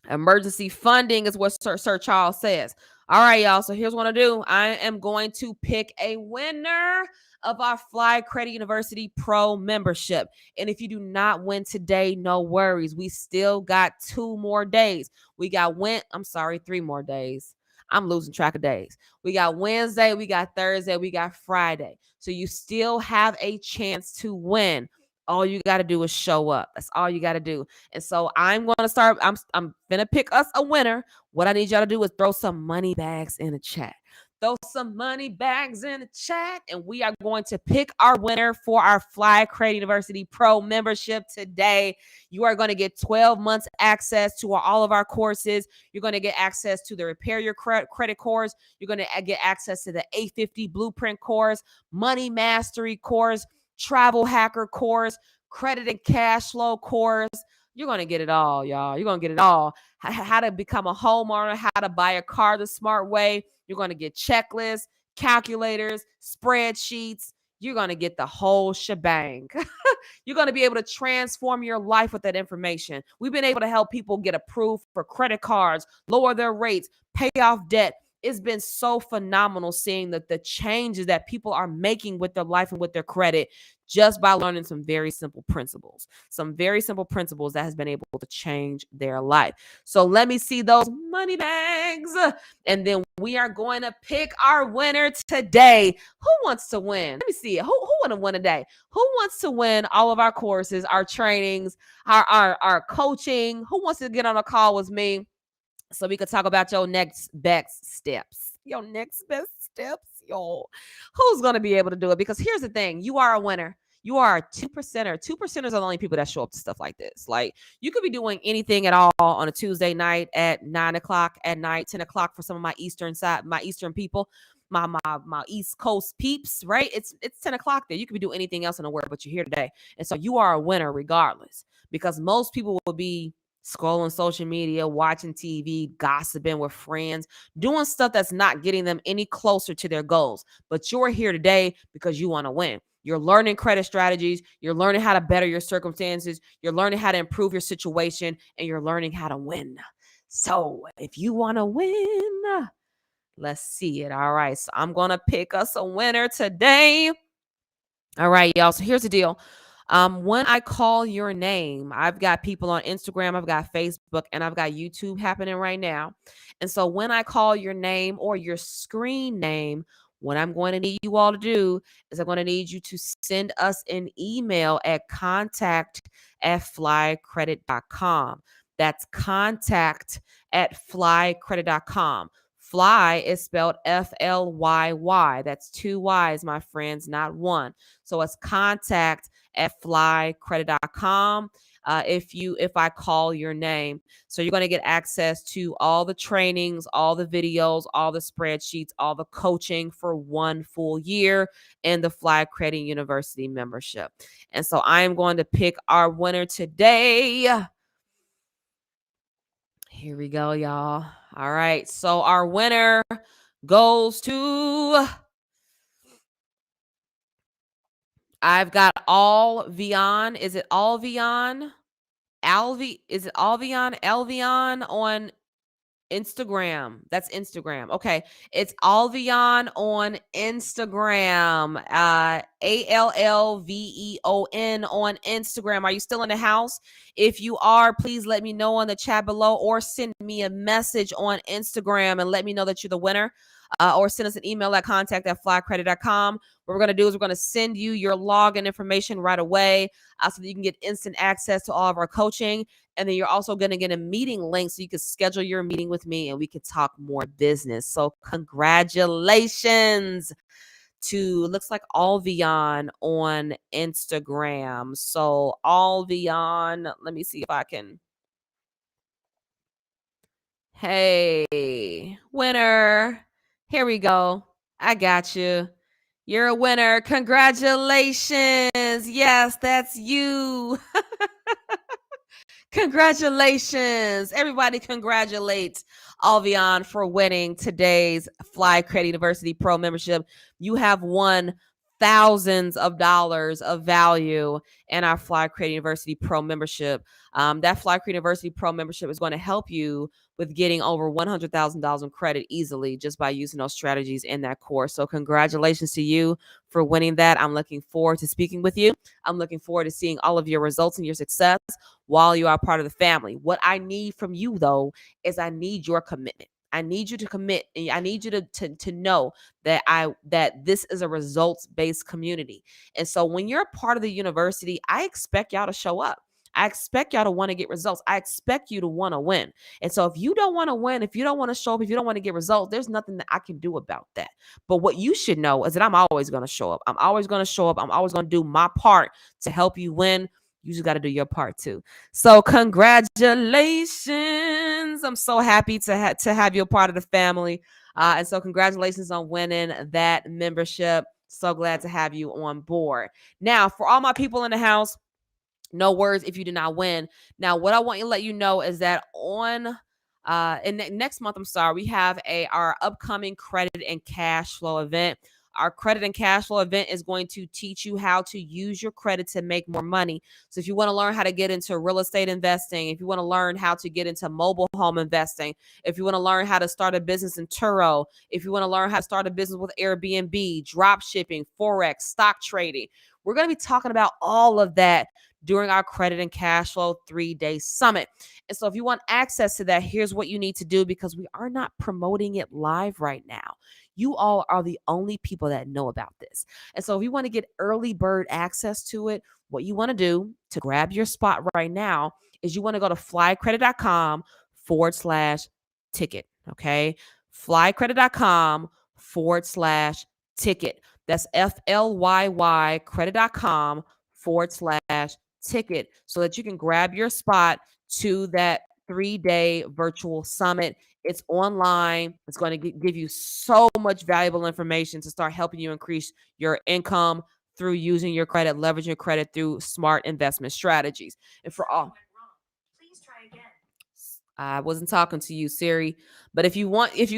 emergency funding is what Sir Charles says. All right, y'all. So here's what I do. I am going to pick a winner of our Fly Credit University Pro membership. And if you do not win today, no worries. We still got 2 more days. We got 3 more days. I'm losing track of days. We got Wednesday, we got Thursday, we got Friday. So you still have a chance to win. All you got to do is show up. That's all you got to do. And so I'm going to start. I'm going to pick us a winner. What I need y'all to do is throw some money bags in the chat. Throw some money bags in the chat. And we are going to pick our winner for our Fly Credit University Pro membership today. You are going to get 12 months access to all of our courses. You're going to get access to the Repair Your Credit course. You're going to get access to the 850 Blueprint course, Money Mastery course, Travel Hacker course, Credit and Cash Flow course. You're going to get it all, y'all. You're going to get it all. How to become a homeowner, how to buy a car the smart way. You're going to get checklists, calculators, spreadsheets. you're going to get the whole shebang. You're going to be able to transform your life with that information. We've been able to help people get approved for credit cards, lower their rates, pay off debt. It's been so phenomenal seeing the changes that people are making with their life and with their credit just by learning some very simple principles. Some very simple principles that has been able to change their life. So let me see those money bags. And then we are going to pick our winner today. Who wants to win? Let me see it. Who want to win today? Who wants to win all of our courses, our trainings, our coaching? Who wants to get on a call with me so we could talk about your next best steps? Your next best steps, y'all. Who's going to be able to do it? Because here's the thing. You are a winner. You are a 2%er. 2%ers are the only people that show up to stuff like this. Like, you could be doing anything at all on a Tuesday night at 9 o'clock at night, 10 o'clock for some of my Eastern people, my East Coast peeps, right? It's 10 o'clock there. You could be doing anything else in the world, but you're here today. And so you are a winner regardless, because most people will be scrolling social media, watching TV, gossiping with friends, doing stuff that's not getting them any closer to their goals. But you're here today because you want to win. You're learning credit strategies. You're learning how to better your circumstances. You're learning how to improve your situation, and you're learning how to win. So if you want to win, let's see it. All right. So I'm going to pick us a winner today. All right, y'all. So here's the deal. When I call your name, I've got people on Instagram, I've got Facebook, and I've got YouTube happening right now. And so when I call your name or your screen name, what I'm going to need you all to do is I'm going to need you to send us an email at contact@flycredit.com. That's contact@flycredit.com. Fly is spelled FLYY. That's 2 Y's, my friends, not one. So it's contact@flycredit.com. If I call your name. So you're going to get access to all the trainings, all the videos, all the spreadsheets, all the coaching for 1 full year and the Fly Credit University membership. And so I am going to pick our winner today. Here we go, y'all. All right. So our winner goes to, I've got Alvion. Is it Alvion? Is it Alvion? Alvion on Instagram. That's Instagram. Okay. It's Alvion on Instagram. ALLVEON on Instagram. Are you still in the house? If you are, please let me know on the chat below or send me a message on Instagram and let me know that you're the winner. Or send us an email at contact@flycredit.com. What we're going to do is we're going to send you your login information right away so that you can get instant access to all of our coaching. And then you're also going to get a meeting link so you can schedule your meeting with me and we can talk more business. So congratulations to, looks like Alvion on Instagram. So Alvion, let me see if I can. Hey, winner. Here we go. I got you. You're a winner. Congratulations. Yes, that's you. Congratulations. Everybody congratulate Alvion for winning today's Fly Credit University Pro membership. You have won thousands of dollars of value in our Fly Credit University Pro membership. That Fly Credit University Pro membership is going to help you with getting over $100,000 in credit easily just by using those strategies in that course. So congratulations to you for winning that. I'm looking forward to speaking with you. I'm looking forward to seeing all of your results and your success while you are part of the family. What I need from you, though, is I need your commitment. I need you to commit, and I need you to know that this is a results-based community. And so when you're a part of the university, I expect y'all to show up. I expect y'all to want to get results. I expect you to want to win. And so if you don't want to win, if you don't want to show up, if you don't want to get results, there's nothing that I can do about that. But what you should know is that I'm always going to show up. I'm always going to show up. I'm always going to do my part to help you win. You just got to do your part too. So congratulations. I'm so happy to have you a part of the family. And so congratulations on winning that membership. So glad to have you on board. Now, for all my people in the house, no words if you did not win. Now, what I want to let you know is that next month, we have our upcoming credit and cash flow event. Our credit and cash flow event is going to teach you how to use your credit to make more money. So if you want to learn how to get into real estate investing, if you want to learn how to get into mobile home investing, if you want to learn how to start a business in Turo, if you want to learn how to start a business with Airbnb, drop shipping, Forex, stock trading, we're going to be talking about all of that during our credit and cash flow 3-day summit. And so if you want access to that, here's what you need to do, because we are not promoting it live right now. You all are the only people that know about this. And so if you want to get early bird access to it, what you want to do to grab your spot right now is you want to go to flycredit.com/ticket. Okay. Flycredit.com/ticket. That's FLYY credit.com/ticket, so that you can grab your spot to that 3-day virtual summit. It's online. It's going to give you so much valuable information to start helping you increase your income through using your credit, leveraging your credit through smart investment strategies. And for all, I wasn't talking to you, Siri. But if you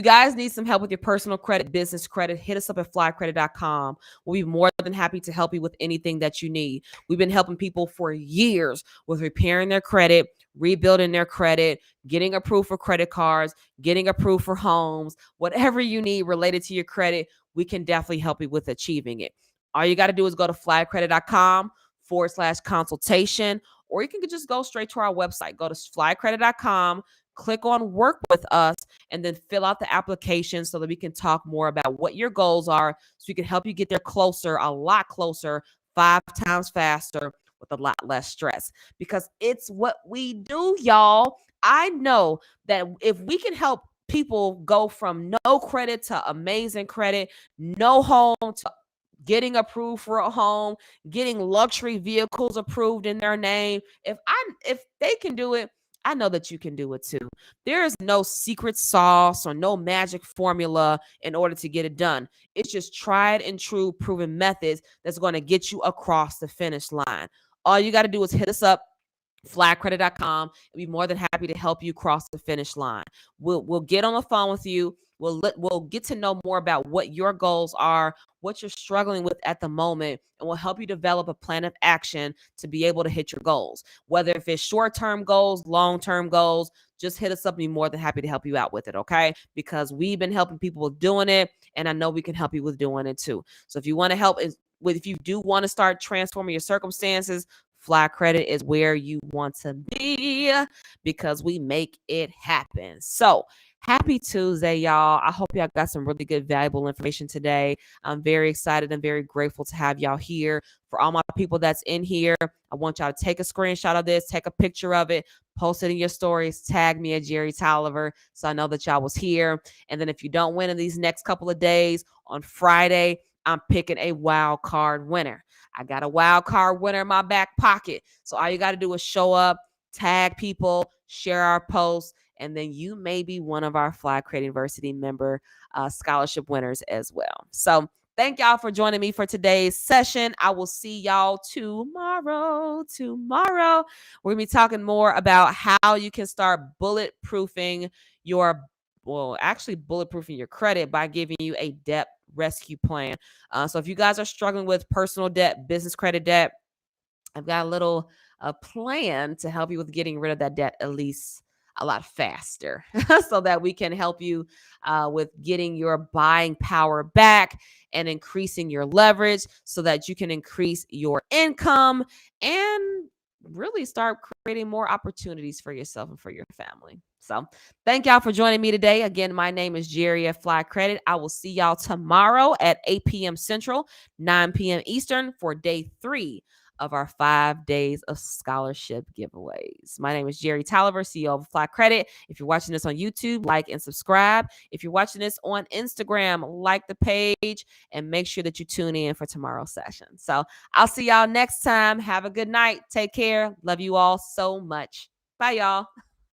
guys need some help with your personal credit, business credit, hit us up at flycredit.com. We'll be more than happy to help you with anything that you need. We've been helping people for years with repairing their credit, rebuilding their credit, getting approved for credit cards, getting approved for homes, whatever you need related to your credit, we can definitely help you with achieving it. All you got to do is go to flycredit.com/consultation, or you can just go straight to our website. Go to flycredit.com, click on work with us, and then fill out the application so that we can talk more about what your goals are, so we can help you get there closer, a lot closer, 5 times faster with a lot less stress, because it's what we do, y'all. I know that if we can help people go from no credit to amazing credit, no home to getting approved for a home, getting luxury vehicles approved in their name. If they can do it, I know that you can do it too. There is no secret sauce or no magic formula in order to get it done. It's just tried and true proven methods that's going to get you across the finish line. All you got to do is hit us up, flycredit.com, and be more than happy to help you cross the finish line. We'll get on the phone with you. We'll get to know more about what your goals are, what you're struggling with at the moment, and we'll help you develop a plan of action to be able to hit your goals. Whether if it's short-term goals, long-term goals, just hit us up and be more than happy to help you out with it, okay? Because we've been helping people with doing it, and I know we can help you with doing it too. So if you want to help if you do want to start transforming your circumstances, Fly Credit is where you want to be, because we make it happen. So happy Tuesday, y'all. I hope y'all got some really good, valuable information today. I'm very excited and very grateful to have y'all here. For all my people that's in here, I want y'all to take a screenshot of this, take a picture of it, post it in your stories, tag me at Jerry Tolliver so I know that y'all was here. And then if you don't win in these next couple of days, on Friday, I'm picking a wild card winner. I got a wild card winner in my back pocket. So all you got to do is show up, tag people, share our posts, and then you may be one of our Fly Credit University member scholarship winners as well. So thank y'all for joining me for today's session. I will see y'all tomorrow. We're going to be talking more about how you can start bulletproofing bulletproofing your credit by giving you a debt rescue plan. So if you guys are struggling with personal debt, business credit debt, I've got a little plan to help you with getting rid of that debt at least a lot faster so that we can help you with getting your buying power back and increasing your leverage so that you can increase your income and really start creating more opportunities for yourself and for your family. So thank y'all for joining me today. Again, my name is Jerry at Fly Credit. I will see y'all tomorrow at 8 p.m. Central, 9 p.m. Eastern for day 3 of our 5 days of scholarship giveaways. My name is Jerry Tolliver, CEO of Fly Credit. If you're watching this on YouTube, like and subscribe. If you're watching this on Instagram, like the page and make sure that you tune in for tomorrow's session. So I'll see y'all next time. Have a good night. Take care. Love you all so much. Bye, y'all.